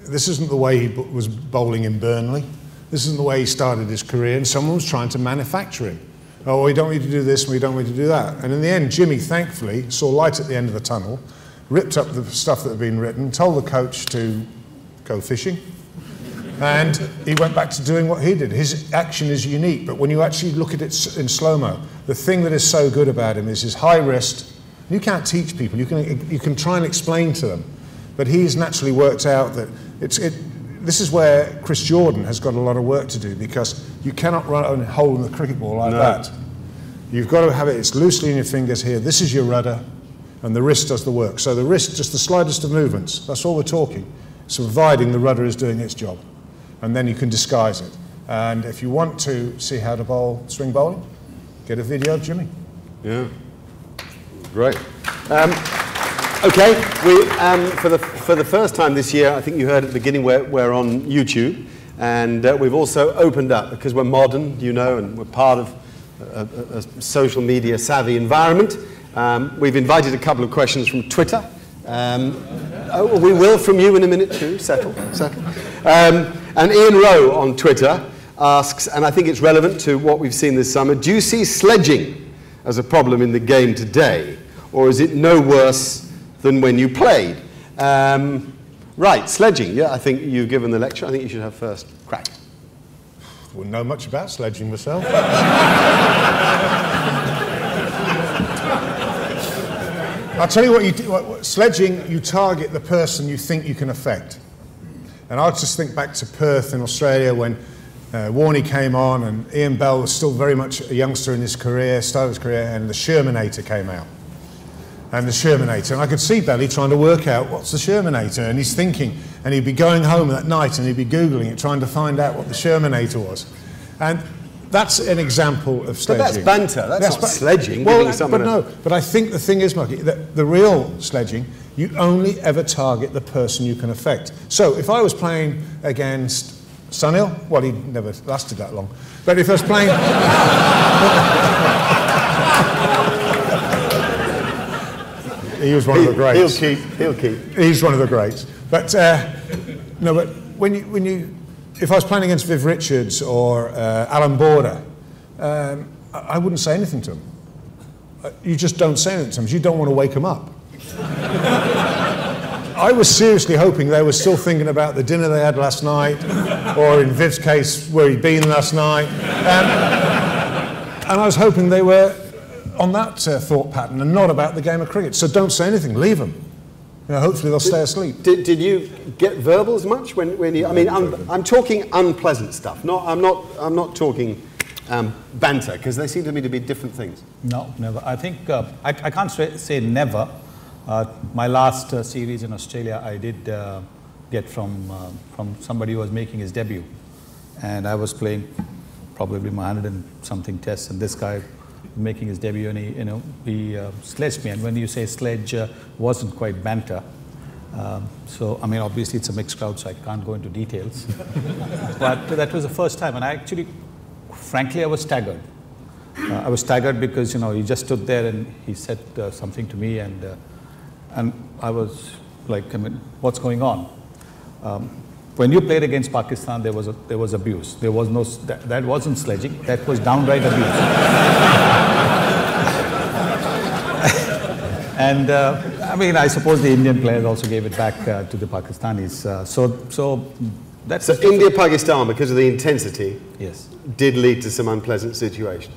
This isn't the way he was bowling in Burnley. This isn't the way he started his career, and someone was trying to manufacture him. Oh, we don't need to do this, and we don't need to do that. And in the end, Jimmy, thankfully, saw light at the end of the tunnel, ripped up the stuff that had been written, told the coach to go fishing, and he went back to doing what he did. His action is unique, but when you actually look at it in slow-mo, the thing that is so good about him is his high wrist. You can't teach people. You can try and explain to them, but he's naturally worked out that this is where Chris Jordan has got a lot of work to do, because you cannot run a hole in the cricket ball like that. You've got to have it, it's loosely in your fingers here. This is your rudder, and the wrist does the work. So the wrist, just the slightest of movements, that's all we're talking. So providing the rudder is doing its job. And then you can disguise it. And if you want to see how to bowl swing bowling, get a video of Jimmy. Yeah, great. Okay, for the first time this year, I think you heard at the beginning, we're on YouTube, and we've also opened up, because we're modern, you know, and we're part of a social media savvy environment. We've invited a couple of questions from Twitter. We will from you in a minute too, settle. And Ian Rowe on Twitter asks, and I think it's relevant to what we've seen this summer, do you see sledging as a problem in the game today, or is it no worse than when you played? Right, sledging. Yeah, I think you've given the lecture. I think you should have first crack. Wouldn't know much about sledging myself. I'll tell you what you do. Sledging, you target the person you think you can affect. And I'll just think back to Perth in Australia when Warney came on, and Ian Bell was still very much a youngster in his career, started his career, and the Shermanator came out. And the Shermanator, and I could see Belly trying to work out what's the Shermanator, and he's thinking, and he'd be going home that night and he'd be Googling it, trying to find out what the Shermanator was. And that's an example of sledging. But that's banter, that's not sledging. Well, but I think the thing is, Marky, that the real sledging, you only ever target the person you can affect. So if I was playing against Sunil, well, he never lasted that long, but if I was playing... He was one of the greats. He'll keep. He's one of the greats. But no, but if I was playing against Viv Richards or Alan Border, I wouldn't say anything to him. You just don't say anything to them. You don't want to wake them up. I was seriously hoping they were still thinking about the dinner they had last night, or in Viv's case, where he'd been last night. And I was hoping they were on that thought pattern and not about the game of cricket. So don't say anything, leave them. You know, hopefully they'll stay asleep. Did you get verbals much when you? I mean, I'm talking unpleasant stuff. I'm not talking banter, because they seem to me to be different things. No, never. I think I can't say never. My last series in Australia, I did get from somebody who was making his debut, and I was playing probably my 100 and something tests, and this guy making his debut, and he sledged me. And when you say sledge, wasn't quite banter. So I mean, obviously it's a mixed crowd, so I can't go into details. But that was the first time, and I actually, frankly, I was staggered. I was staggered because he just stood there and he said something to me, and I was like, I mean, what's going on? When you played against Pakistan, there was abuse. There was no, that wasn't sledging, that was downright abuse. And I mean, I suppose the Indian players also gave it back to the Pakistanis. So India-Pakistan, because of the intensity, yes, did lead to some unpleasant situations.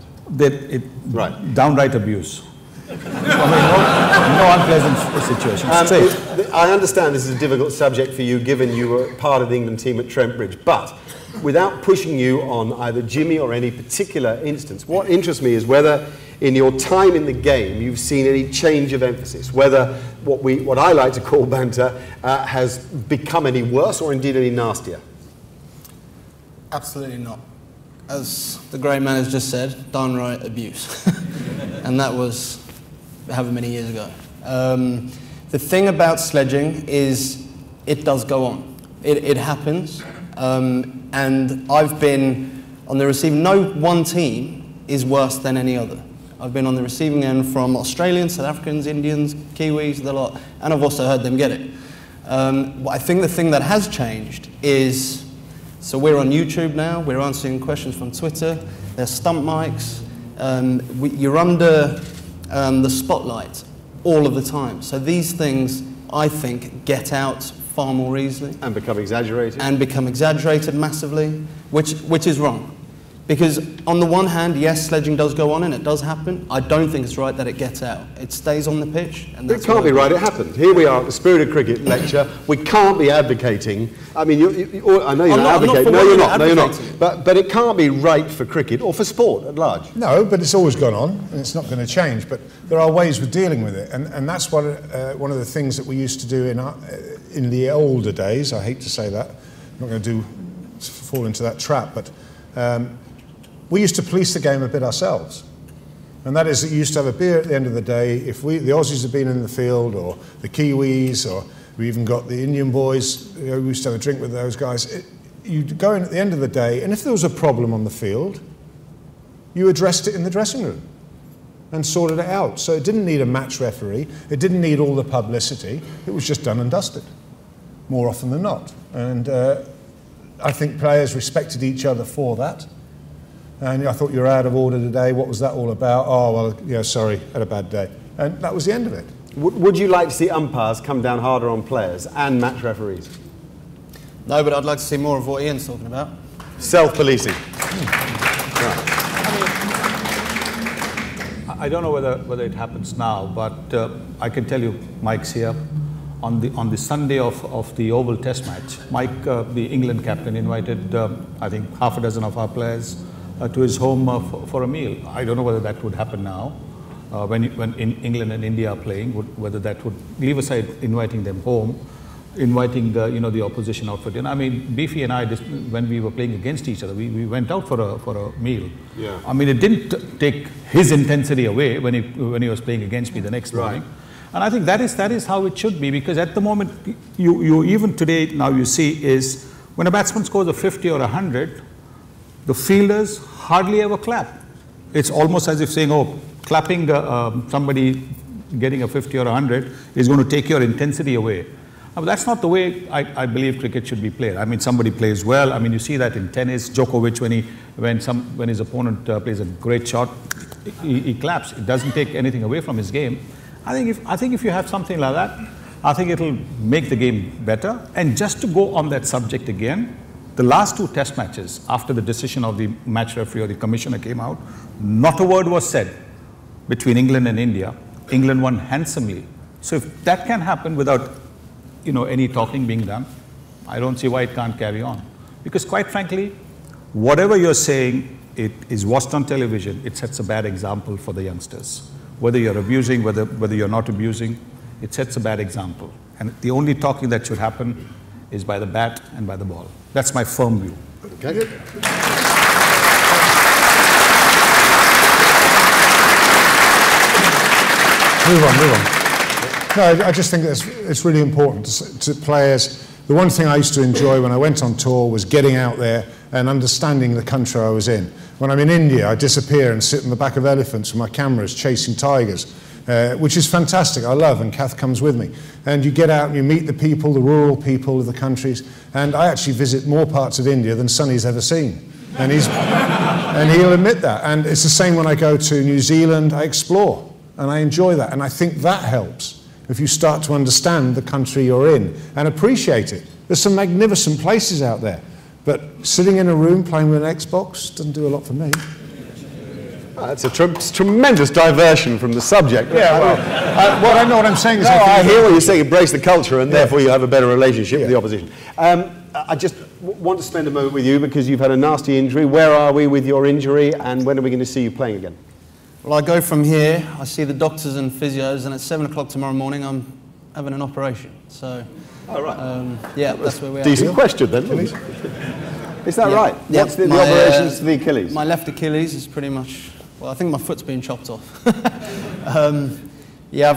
Right. Downright abuse. I mean, no unpleasant situations. I understand this is a difficult subject for you, given you were part of the England team at Trent Bridge, but without pushing you on either Jimmy or any particular instance, what interests me is whether in your time in the game you've seen any change of emphasis, whether what I like to call banter has become any worse or indeed any nastier. Absolutely not. As the great man has just said, downright abuse. And that was however many years ago. The thing about sledging is it does go on. It happens. And I've been on the receiving, no one team is worse than any other. I've been on the receiving end from Australians, South Africans, Indians, Kiwis, the lot, and I've also heard them get it. I think the thing that has changed is, so we're on YouTube now, we're answering questions from Twitter, there's stump mics, you're under the spotlight all of the time. So these things, I think, get out far more easily. And become exaggerated. And become exaggerated massively, which is wrong. Because on the one hand, yes, sledging does go on and it does happen. I don't think it's right that it gets out. It stays on the pitch. And it can't be right, it happened. Here we are at the Spirit of Cricket lecture. We can't be advocating. I mean, I know you're not advocating. No, you're not. No, you're not. But it can't be right for cricket or for sport at large. No, but it's always gone on and it's not going to change. But there are ways of dealing with it. And that's one of the things that we used to do in the older days. I hate to say that. I'm not going to fall into that trap. But we used to police the game a bit ourselves. And that is that you used to have a beer at the end of the day. If the Aussies had been in the field, or the Kiwis, or we even got the Indian boys, we used to have a drink with those guys. You'd go in at the end of the day, and if there was a problem on the field, you addressed it in the dressing room and sorted it out. So it didn't need a match referee. It didn't need all the publicity. It was just done and dusted, more often than not. And I think players respected each other for that. And I thought you were out of order today. What was that all about? Oh, well, yeah, sorry, had a bad day. And that was the end of it. Would you like to see umpires come down harder on players and match referees? No, but I'd like to see more of what Ian's talking about. Self-policing. Right. I don't know whether it happens now, but I can tell you, Mike's here. On the Sunday of the Oval Test match, Mike, the England captain, invited, I think, half a dozen of our players to his home for a meal. I don't know whether that would happen now, when England and India are playing, whether that would, leave aside inviting them home, inviting the opposition out for dinner. I mean, Beefy and I, when we were playing against each other, we went out for a meal. Yeah. I mean, it didn't take his intensity away when he was playing against me the next morning. And I think that is how it should be, because at the moment, you even today, now you see, is when a batsman scores a 50 or 100, the fielders hardly ever clap. It's almost as if saying, oh, clapping somebody getting a 50 or 100 is going to take your intensity away. But that's not the way I believe cricket should be played. I mean, somebody plays well. I mean, you see that in tennis. Djokovic, when his opponent plays a great shot, he claps. It doesn't take anything away from his game. I think if you have something like that, I think it'll make the game better. And just to go on that subject again, The last 2 test matches, after the decision of the match referee or the commissioner came out, not a word was said between England and India. England won handsomely. So if that can happen without, any talking being done, I don't see why it can't carry on. Because quite frankly, whatever you're saying, it is watched on television, it sets a bad example for the youngsters. Whether you're abusing, whether you're not abusing, it sets a bad example. And the only talking that should happen is by the bat and by the ball. That's my firm view. Okay. Move on. No, I just think it's really important to players. The one thing I used to enjoy when I went on tour was getting out there and understanding the country I was in. When I'm in India, I disappear and sit on the back of elephants with my cameras chasing tigers, which is fantastic. I love, and Kath comes with me. And you get out and you meet the people, the rural people of the countries, and I actually visit more parts of India than Sonny's ever seen. And he'll admit that. And it's the same when I go to New Zealand, I explore, and I enjoy that. And I think that helps if you start to understand the country you're in and appreciate it. There's some magnificent places out there, but sitting in a room playing with an Xbox doesn't do a lot for me. That's a tremendous diversion from the subject. Yeah, well, I know what I'm saying. Is I hear what you're saying, embrace the culture, and therefore you have a better relationship with the opposition. I just want to spend a moment with you because you've had a nasty injury. Where are we with your injury, and when are we going to see you playing again? Well, I go from here, I see the doctors and physios, and at 7 o'clock tomorrow morning I'm having an operation. So, yeah, that's where we are. Decent question then, isn't it? Is that right? Yeah. What's the operations to the Achilles? My left Achilles is pretty much, well, I think my foot's been chopped off. Yeah,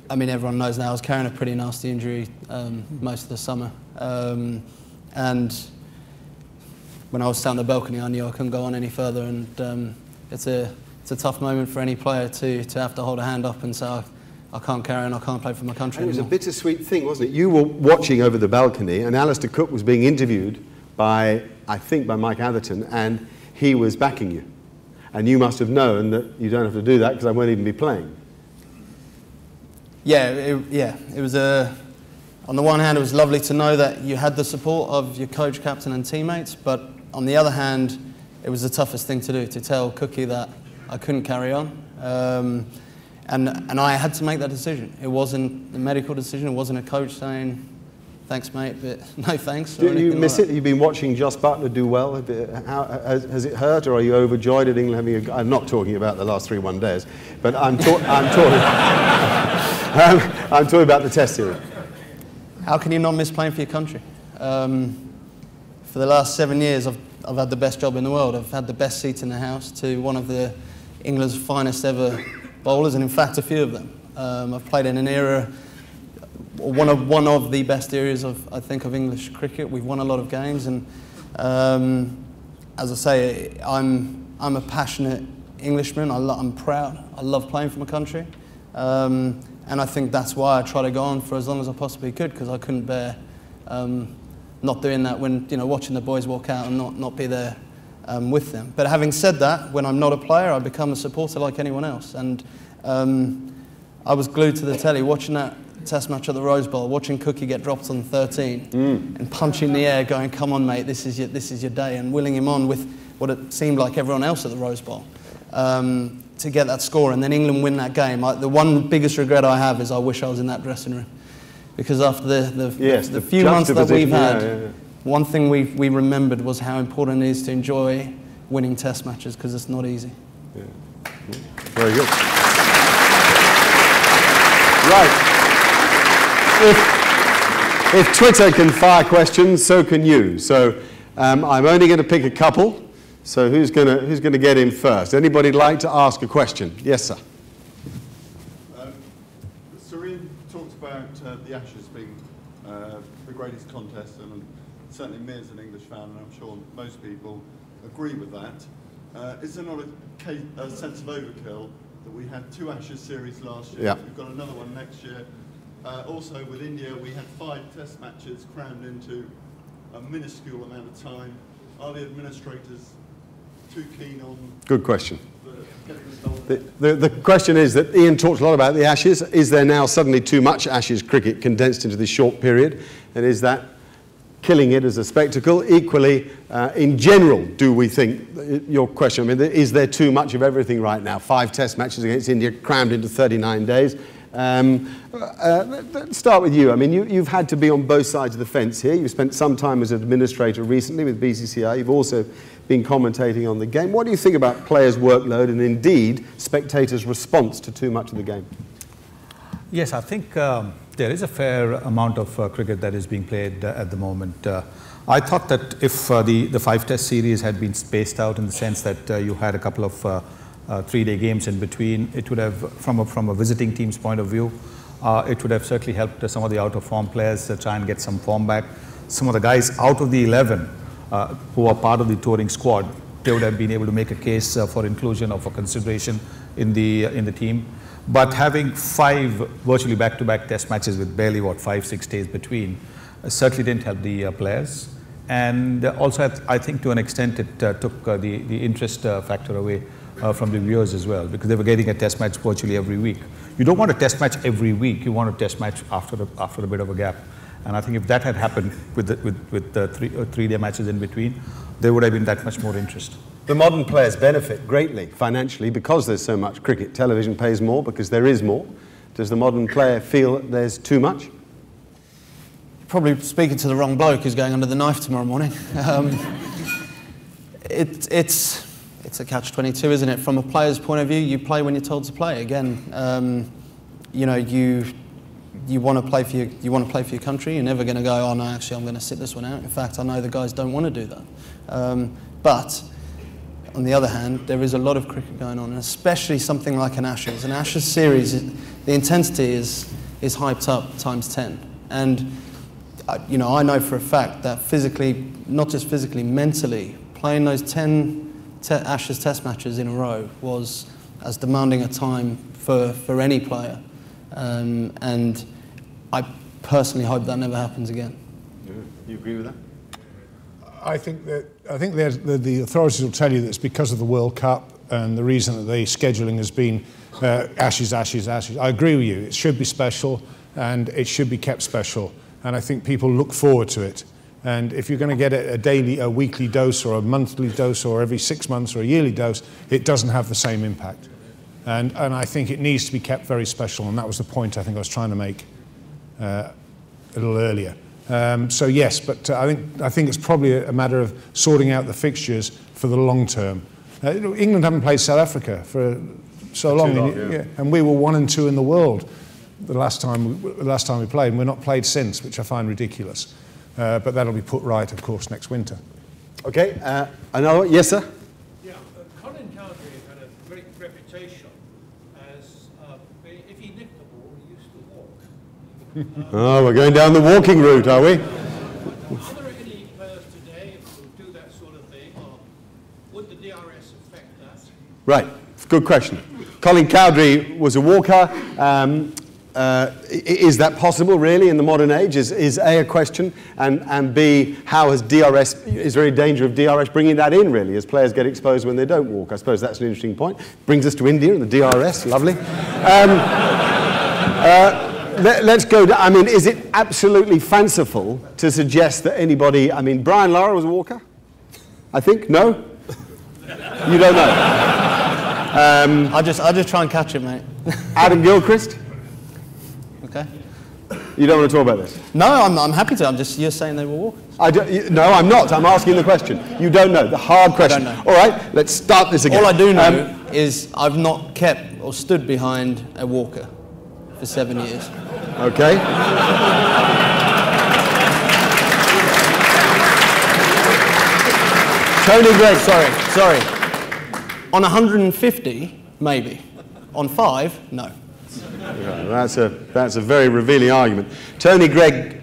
I mean, everyone knows now I was carrying a pretty nasty injury most of the summer. And when I was sat on the balcony, I knew I couldn't go on any further, and it's a tough moment for any player to have to hold a hand up and say, I can't carry on, I can't play for my country anymore. It was anymore. a bittersweet thing, wasn't it? You were watching over the balcony, and Alistair Cook was being interviewed by, I think, by Mike Atherton, and he was backing you. And you must have known that you don't have to do that because I won't even be playing. Yeah, it was on the one hand, it was lovely to know that you had the support of your coach, captain and teammates, but on the other hand, it was the toughest thing to do, to tell Cookie that I couldn't carry on. And I had to make that decision. It wasn't a medical decision, it wasn't a coach saying, thanks mate, but no thanks. Do you miss it? You've been watching Joss Butler do well. Has it hurt, or are you overjoyed at England having I'm not talking about the last 3 one-days, but I'm talking about the Test series. How can you not miss playing for your country? For the last 7 years, I've had the best job in the world. I've had the best seat in the house to one of England's finest ever bowlers, and in fact, a few of them. I've played in an era, one of the best eras I think of English cricket. We've won a lot of games, and as I say, I'm a passionate Englishman. I'm proud. I love playing for my country, and I think that's why I try to go on for as long as I possibly could, because I couldn't bear not doing that when, watching the boys walk out and not be there with them. But having said that, when I'm not a player, I become a supporter like anyone else. And I was glued to the telly watching that Test match at the Rose Bowl, watching Cookie get dropped on 13 and punching the air, going, "Come on, mate, this is your day," and willing him on with what it seemed like everyone else at the Rose Bowl to get that score, and then England win that game. The one biggest regret I have is I wish I was in that dressing room. Because after the few months that we've had, one thing we remembered was how important it is to enjoy winning Test matches, because it's not easy. Yeah. Very good. Right. If Twitter can fire questions, so can you. So I'm only going to pick a couple. So who's going to get in first? Anybody like to ask a question? Yes, sir. The Ashes being the greatest contest, and certainly me as an English fan, and I'm sure most people agree with that. Is there not a sense of overkill that we had 2 Ashes series last year? Yeah. We've got another one next year. Also with India, we had 5 Test matches crammed into a minuscule amount of time. Are the administrators too keen on... Good question. The question is that Ian talked a lot about the Ashes. Is there now suddenly too much Ashes cricket condensed into this short period? And is that killing it as a spectacle. Equally, in general, do we think, your question, I mean, is there too much of everything right now? 5 test matches against India crammed into 39 days. Let's start with you. I mean, you've had to be on both sides of the fence here. You've spent some time as an administrator recently with BCCI. You've also been commentating on the game. What do you think about players' workload and indeed spectators' response to too much of the game? Yes, I think there is a fair amount of cricket that is being played at the moment. I thought that if the 5-test series had been spaced out in the sense that you had a couple of 3-day games in between, it would have, from a visiting team's point of view, it would have certainly helped some of the out-of-form players try and get some form back. Some of the guys out of the 11 who are part of the touring squad, they would have been able to make a case for inclusion or for consideration in the team. But having 5 virtually back-to-back test matches with barely, 5-6 days between, certainly didn't help the players. And also, I think to an extent, it took the interest factor away from the viewers as well, because they were getting a test match virtually every week. You don't want a test match every week, you want a test match after a bit of a gap. And I think if that had happened with the 3-day matches in between, there would have been that much more interest. The modern players benefit greatly financially because there's so much cricket. Television pays more because there is more. Does the modern player feel that there's too much? Probably speaking to the wrong bloke who's going under the knife tomorrow morning. It's a catch-22, isn't it? From a player's point of view, you play when you're told to play. Again, you know, you want to play for your country. You're never going to go, oh no, actually I'm going to sit this one out. In fact, I know the guys don't want to do that. But on the other hand, there is a lot of cricket going on, and especially something like an Ashes. An Ashes series, the intensity is hyped up times 10. And you know, I know for a fact that physically, not just physically, mentally, playing those 10 Ashes test matches in a row was as demanding a time for any player. And I personally hope that never happens again. You agree with that? I think the authorities will tell you that it's because of the World Cup and the reason that the scheduling has been Ashes, Ashes, Ashes. I agree with you. It should be special and it should be kept special. And I think people look forward to it. And if you're going to get a weekly dose or a monthly dose or every 6 months or a yearly dose, it doesn't have the same impact. And I think it needs to be kept very special. And that was the point I think I was trying to make a little earlier. So yes, but I think it's probably a matter of sorting out the fixtures for the long term. England haven't played South Africa for so long, yeah. And we were 1 and 2 in the world the last time we played, and we're not played since, which I find ridiculous. But that'll be put right, of course, next winter. Okay, another one. Yes, sir. Yeah, Colin Cowdrey had a great reputation as if he nicked the ball, he used to walk. Oh, we're going down the walking route, are we? Are there any players today who do that sort of thing, or would the DRS affect that? Right, good question. Colin Cowdrey was a walker. Is that possible, really, in the modern age? Is A, question, and B, how has DRS, is there any danger of DRS bringing that in, really, as players get exposed when they don't walk? I suppose that's an interesting point. Brings us to India and the DRS, lovely. Let's go, I mean, is it absolutely fanciful to suggest that anybody, I mean, Brian Lara was a walker? I think, no? You don't know? I'll just try and catch it, mate. Adam Gilchrist? Okay. You don't want to talk about this? No, I'm happy to. You're saying they were walkers. No, I'm not. I'm asking the question. You don't know. The hard question. I don't know. All right, let's start this again. All I do know is I've not kept or stood behind a walker for 7 years. Okay. Tony Gregg. Sorry. On 150, maybe. On 5, no. That's a very revealing argument. Tony Gregg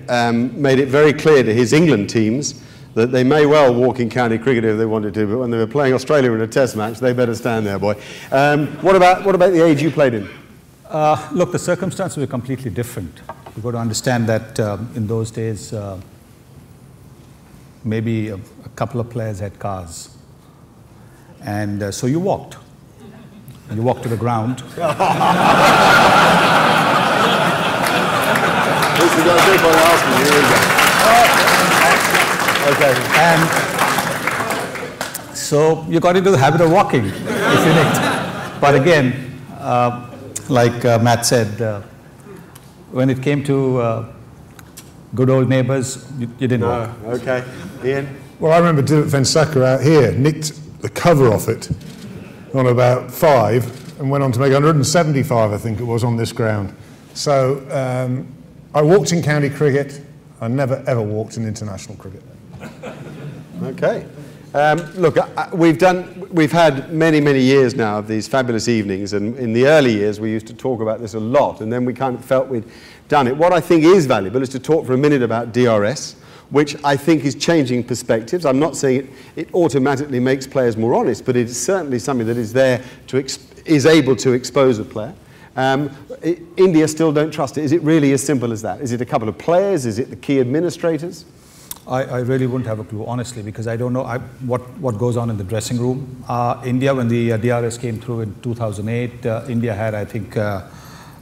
made it very clear to his England teams that they may well walk in county cricket if they wanted to, but when they were playing Australia in a test match, they better stand there, boy. What about the age you played in? Look, the circumstances were completely different. You've got to understand that in those days, maybe a couple of players had cars. And so you walked. You walked to the ground. This is what people are asking. Here we go. Okay. And so you got into the habit of walking if you nicked. But again, like Matt said, when it came to good old neighbours, you didn't walk. Okay. Ian? Well, I remember Dilip Venkata out here nicked the cover off it on about 5 and went on to make 175, I think it was, on this ground. So I walked in county cricket. I never, ever walked in international cricket. Okay. Look, we've had many, many years now of these fabulous evenings, and in the early years we used to talk about this a lot, and then we kind of felt we'd done it. What I think is valuable is to talk for a minute about DRS, which I think is changing perspectives. I'm not saying it automatically makes players more honest, but it's certainly something that is there to is able to expose a player. India still don't trust it. Is it really as simple as that? Is it a couple of players? Is it the key administrators? I really wouldn't have a clue, honestly, because I don't know what goes on in the dressing room. India, when the DRS came through in 2008, India had, I think, a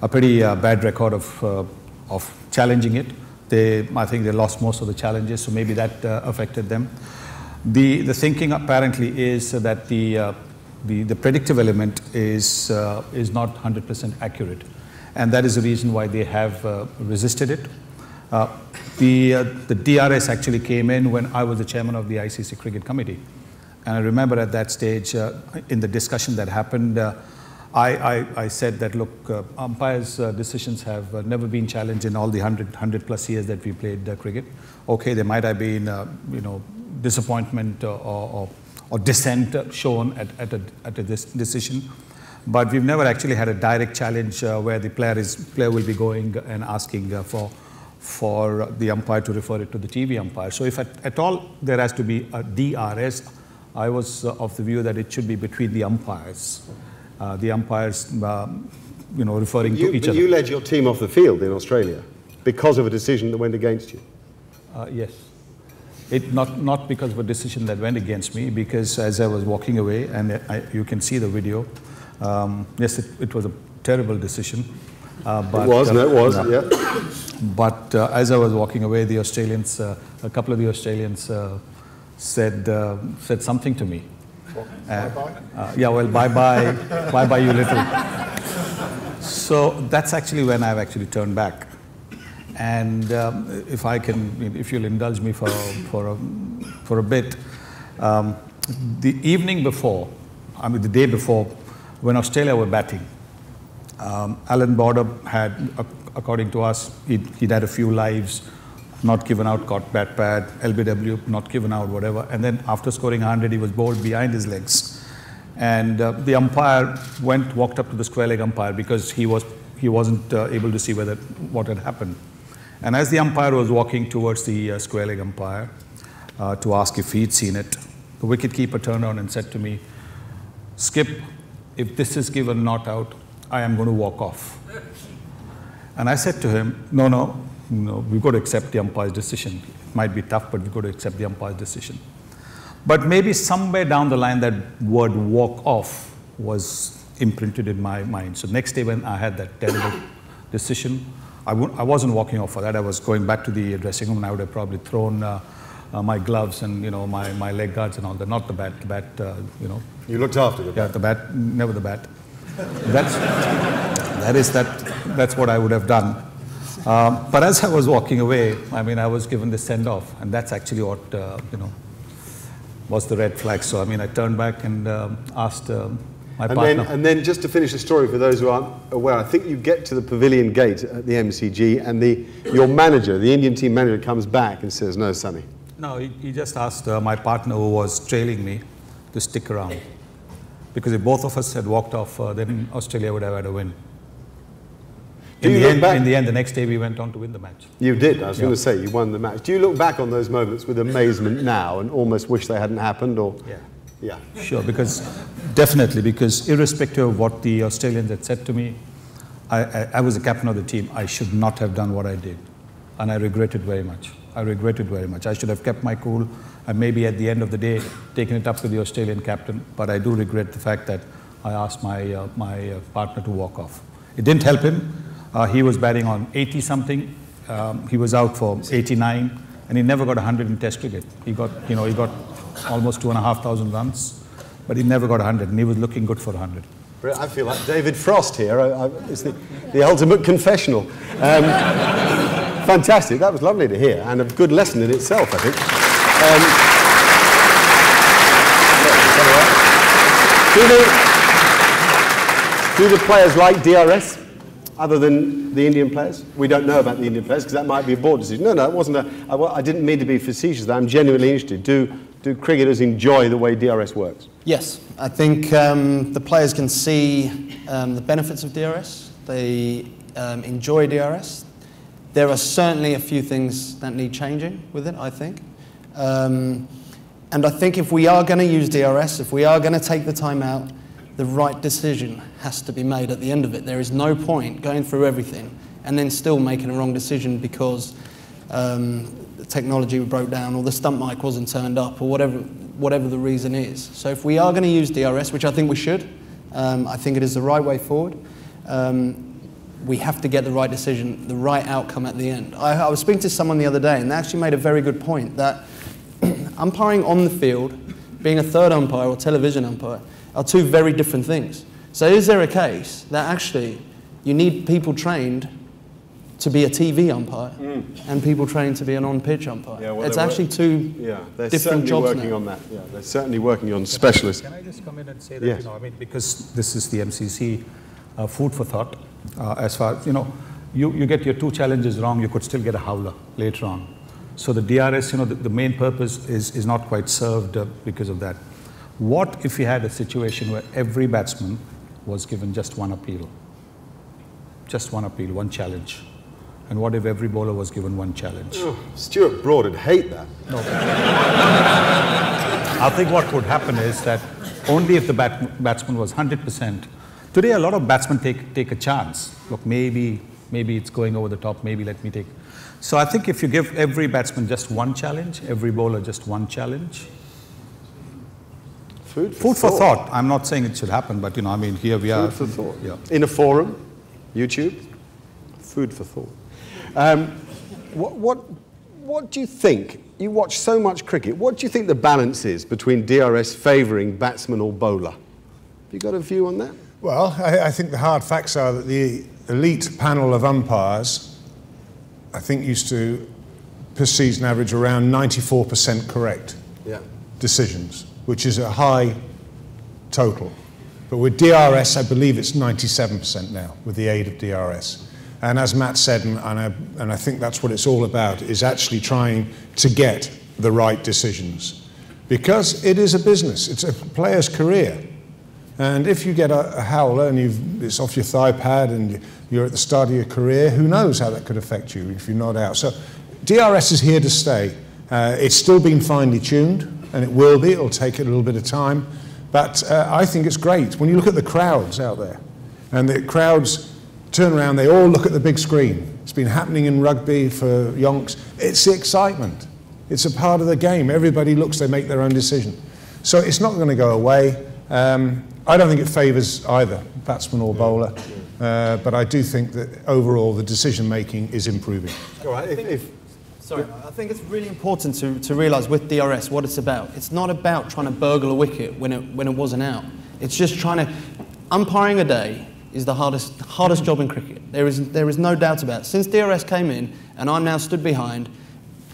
pretty bad record of challenging it. I think they lost most of the challenges, so maybe that affected them. The thinking apparently is that the predictive element is not 100% accurate, and that is the reason why they have resisted it. The DRS actually came in when I was the chairman of the ICC Cricket Committee, and I remember at that stage in the discussion that happened, I said that, look, umpires' decisions have never been challenged in all the 100 plus years that we played cricket. Okay, there might have been disappointment or dissent shown at a decision, but we've never actually had a direct challenge where the player will be going and asking for the umpire to refer it to the TV umpire. So if at all there has to be a DRS, I was of the view that it should be between the umpires. Referring to each other. You led your team off the field in Australia because of a decision that went against you. Yes. Not because of a decision that went against me, because as I was walking away, and you can see the video, yes, it was a terrible decision. But, it was, yeah. But as I was walking away, the Australians, a couple of the Australians said something to me. Bye-bye? Yeah, well, bye-bye, bye-bye, you little. So that's actually when I've actually turned back. And if you'll indulge me for a bit, the evening before, the day before, when Australia were batting, Ian Botham had, according to us, he'd had a few lives, not given out, caught bat pad, LBW, not given out, whatever. And then after scoring 100, he was bowled behind his legs. And the umpire walked up to the square leg umpire because he wasn't able to see what had happened. And as the umpire was walking towards the square leg umpire to ask if he'd seen it, the wicketkeeper turned around and said to me, "Skip, if this is given not out, I am going to walk off." And I said to him, no, we've got to accept the umpire's decision. It might be tough, but we've got to accept the umpire's decision. But maybe somewhere down the line, that word walk off was imprinted in my mind. So next day when I had that terrible decision, I wasn't walking off for that. I was going back to the dressing room, and I would have probably thrown my gloves and my leg guards and all that. Not the bat. The bat, You looked after the bat. Yeah, the bat, never the bat. That's what I would have done. But as I was walking away, I was given the send off, and that's actually what was the red flag. So I turned back and asked my partner. And then just to finish the story for those who aren't aware, I think you get to the pavilion gate at the MCG, and your manager, the Indian team manager, comes back and says, "No, Sonny." No, he just asked my partner, who was trailing me, to stick around. Because if both of us had walked off, then Australia would have had a win. In the end, the next day we went on to win the match. You did. I was going to say, you won the match. Do you look back on those moments with amazement now and almost wish they hadn't happened? Or? Yeah. Sure, because irrespective of what the Australians had said to me, I was the captain of the team. I should not have done what I did. And I regret it very much. I should have kept my cool and maybe at the end of the day taken it up to the Australian captain. But I do regret the fact that I asked my partner to walk off. It didn't help him. He was batting on 80-something. He was out for 89. and he never got 100 in Test cricket. He got, he got almost 2,500 runs, but he never got 100, and he was looking good for 100. I feel like David Frost here. It's the ultimate confessional. Fantastic. That was lovely to hear, and a good lesson in itself, I think. Do the players like DRS, other than the Indian players? We don't know about the Indian players, because that might be a board decision. No, it wasn't I didn't mean to be facetious. I'm genuinely interested. Do cricketers enjoy the way DRS works? Yes, I think the players can see the benefits of DRS. They enjoy DRS. There are certainly a few things that need changing with it, I think. And I think if we are going to use DRS, if we are going to take the time out, the right decision has to be made at the end of it. There is no point going through everything and then still making a wrong decision because the technology broke down or the stump mic wasn't turned up or whatever the reason is. So if we are going to use DRS, which I think we should, I think it is the right way forward, we have to get the right decision, the right outcome at the end. I was speaking to someone the other day and they actually made a very good point that umpiring on the field, being a third umpire or television umpire, are two very different things. So is there a case that actually you need people trained to be a TV umpire and people trained to be an on-pitch umpire? Yeah, well, it's actually two different jobs working now. On that. Yeah, they're certainly working on specialists. Can I just come in and say that, Yes. I mean, because this is the MCC food for thought, as far as, you get your two challenges wrong, you could still get a howler later on. So the DRS, the main purpose is not quite served because of that. What if you had a situation where every batsman was given just one appeal? Just one appeal, one challenge. And what if every bowler was given one challenge? Oh, Stuart Broad would hate that. No. I think what would happen is that only if the batsman was 100%. Today, a lot of batsmen take a chance. Look, maybe it's going over the top, maybe let me take. So I think if you give every batsman just one challenge, every bowler just one challenge. Food for thought. I'm not saying it should happen, but I mean, here we are. Food for thought. Yeah. In a forum, YouTube, food for thought. What do you think? You watch so much cricket. What do you think the balance is between DRS favouring batsman or bowler? Have you got a view on that? Well, I think the hard facts are that the elite panel of umpires, I think, used to, per season average, around 94% correct decisions, which is a high total. But with DRS, I believe it's 97% now, with the aid of DRS. And as Matt said, and I think that's what it's all about, is actually trying to get the right decisions. Because it is a business, it's a player's career. And if you get a howler and it's off your thigh pad and you're at the start of your career, who knows how that could affect you if you're not out. So DRS is here to stay. It's still been finely tuned, and it will be. It'll take a little bit of time. But I think it's great. When you look at the crowds out there, and the crowds turn around, they all look at the big screen. It's been happening in rugby for yonks. It's the excitement. It's a part of the game. Everybody looks, they make their own decision. So it's not going to go away. I don't think it favours either batsman or bowler, but I do think that overall the decision making is improving. All right, I think it's really important to realise with DRS what it's about. It's not about trying to burgle a wicket when it wasn't out. It's just trying to... Umpiring a day is the hardest job in cricket. There is no doubt about it. Since DRS came in, and I'm now stood behind,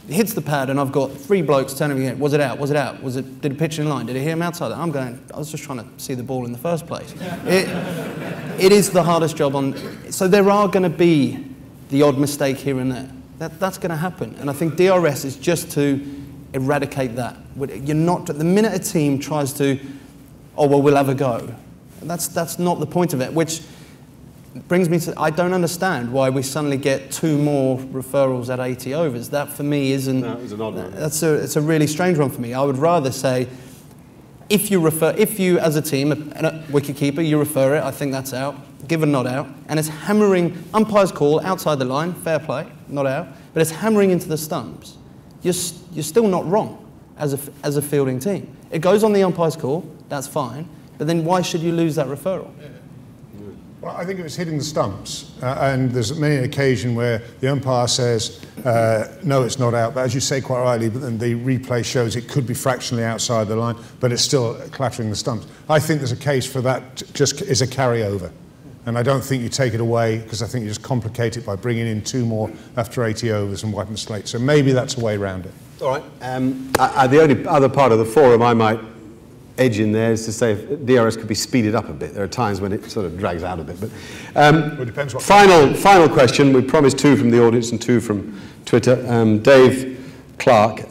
it hits the pad and I've got three blokes telling me, was it out, was it out, did it pitch in line, did it hit him outside? I'm going, I was just trying to see the ball in the first place. It is the hardest job on, so there are going to be the odd mistake here and there. That's going to happen, and I think DRS is just to eradicate that. You're not, the minute a team tries to, oh well, we'll have a go, that's not the point of it, which brings me to, I don't understand why we suddenly get 2 more referrals at 80 overs. That for me isn't, no, it was an odd one. It's a really strange one for me. I would rather say, if you as a team, a wicket keeper, you refer it, I think that's out, give a not out, and it's hammering, umpire's call outside the line, fair play, not out, but it's hammering into the stumps, you're still not wrong as a fielding team. It goes on the umpire's call, that's fine, but then why should you lose that referral? Well, I think it was hitting the stumps, and there's many an occasion where the umpire says, no, it's not out, but as you say quite rightly, but then the replay shows it could be fractionally outside the line, but it's still clattering the stumps. I think there's a case for that just as a carryover, and I don't think you take it away, because I think you just complicate it by bringing in 2 more after 80 overs and wiping the slate, so maybe that's a way around it. All right. The only other part of the forum I might edge in there is to say if DRS could be speeded up a bit. There are times when it sort of drags out a bit. But well, depends what final question. We promised 2 from the audience and 2 from Twitter. Dave Clark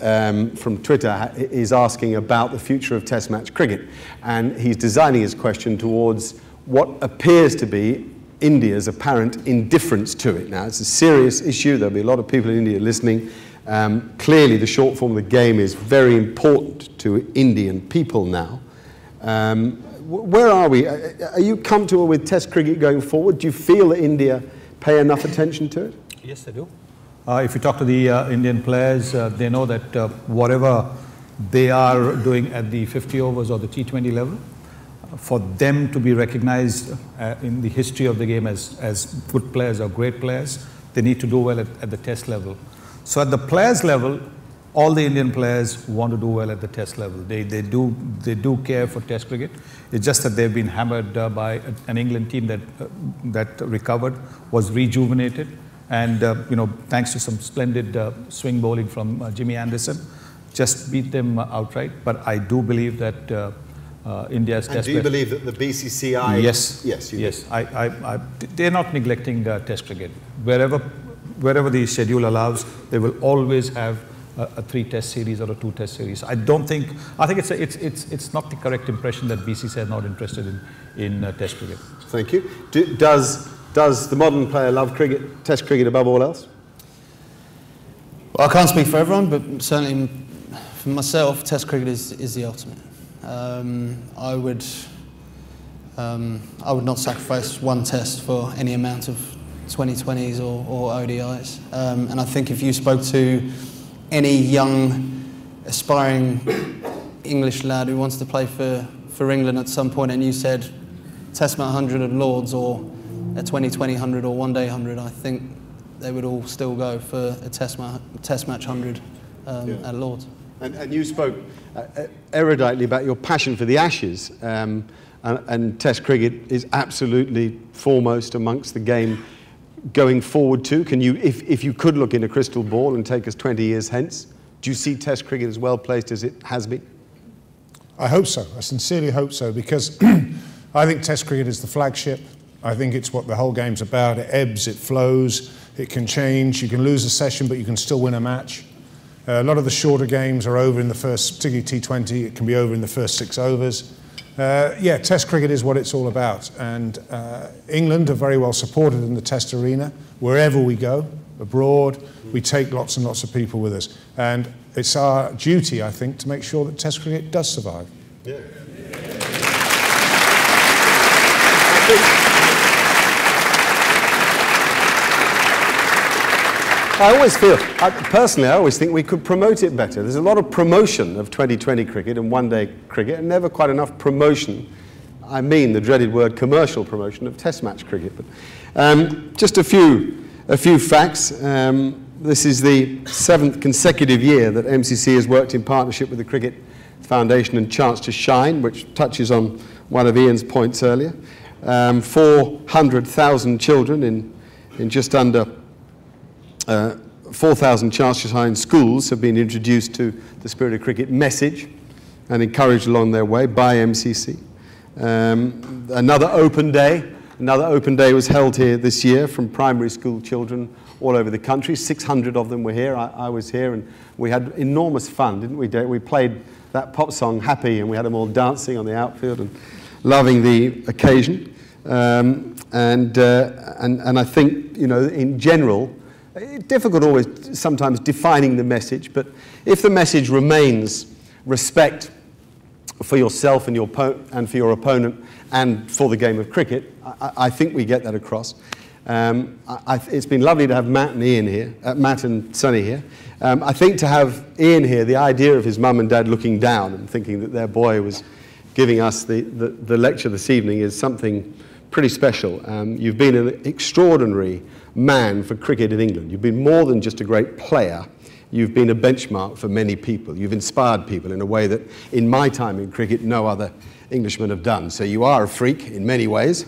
from Twitter is asking about the future of Test match cricket, and he's designing his question towards what appears to be India's apparent indifference to it. Now, it's a serious issue. There'll be a lot of people in India listening. Clearly, the short form of the game is very important to Indian people now. Where are we? Are you comfortable with Test cricket going forward? Do you feel that India pay enough attention to it? Yes, I do. If you talk to the Indian players, they know that whatever they are doing at the 50 overs or the T20 level, for them to be recognized in the history of the game as good players or great players, they need to do well at the Test level. So at the players level, all the Indian players want to do well at the Test level. They do care for Test cricket. It's just that they've been hammered by an England team that recovered, was rejuvenated, and you know, thanks to some splendid swing bowling from Jimmy Anderson, just beat them outright. But I do believe that India's Test. Do you believe that the BCCI? Yes, yes, yes. They're not neglecting Test cricket. Wherever the schedule allows, they will always have a 3-test series or a 2-test series. I think it's not the correct impression that BCCI are not interested in Test cricket. Thank you. Does the modern player love cricket, Test cricket above all else? Well, I can't speak for everyone, but certainly for myself, Test cricket is the ultimate. I would not sacrifice 1 test for any amount of 2020s or ODIs. And I think if you spoke to any young, aspiring English lad who wants to play for England at some point, and you said Test match 100 at Lords or a 2020 100 or 1-day 100, I think they would all still go for a Test match 100 at Lords. And you spoke eruditely about your passion for the Ashes, and Test cricket is absolutely foremost amongst the game going forward too. Can you, if you could look in a crystal ball and take us 20 years hence, do you see Test cricket as well placed as it has been? I hope so. I sincerely hope so, because I think Test cricket is the flagship. I think it's what the whole game's about. It ebbs, it flows, it can change. You can lose a session, but you can still win a match. A lot of the shorter games are over in the first, particularly T20, it can be over in the first 6 overs. Yeah, Test cricket is what it's all about, and England are very well supported in the Test arena. Wherever we go, abroad, we take lots and lots of people with us, and it's our duty, I think, to make sure that Test cricket does survive. Yeah. I always feel, personally, I always think we could promote it better. There's a lot of promotion of 2020 cricket and 1-day cricket, and never quite enough promotion. I mean the dreaded word commercial promotion of Test match cricket. But just a few facts. This is the 7th consecutive year that MCC has worked in partnership with the Cricket Foundation and Chance to Shine, which touches on one of Ian's points earlier. 400,000 children in just under 4,000 Chance to Shine schools have been introduced to the Spirit of Cricket message and encouraged along their way by MCC. Another open day was held here this year from primary school children all over the country. 600 of them were here. I was here, and we had enormous fun, didn't we? We played that pop song Happy, and we had them all dancing on the outfield and loving the occasion. And I think, you know, in general, it's difficult always sometimes defining the message, but if the message remains respect for yourself and for your opponent and for the game of cricket, I think we get that across. It's been lovely to have Matt and Ian here, Matt and Sonny here. I think to have Ian here, the idea of his mum and dad looking down and thinking that their boy was giving us the lecture this evening is something pretty special. You've been an extraordinary man for cricket in England. You've been more than just a great player. You've been a benchmark for many people. You've inspired people in a way that, in my time in cricket, no other Englishmen have done. So you are a freak in many ways.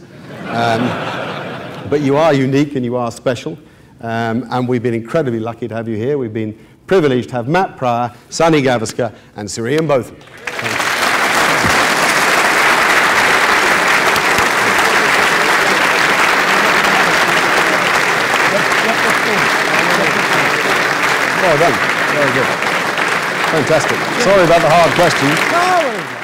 But you are unique and you are special. And we've been incredibly lucky to have you here. We've been privileged to have Matt Pryor, Sonny Gavaskar, and Sir Ian Botham. Well done. Very good. Fantastic. Sorry about the hard questions.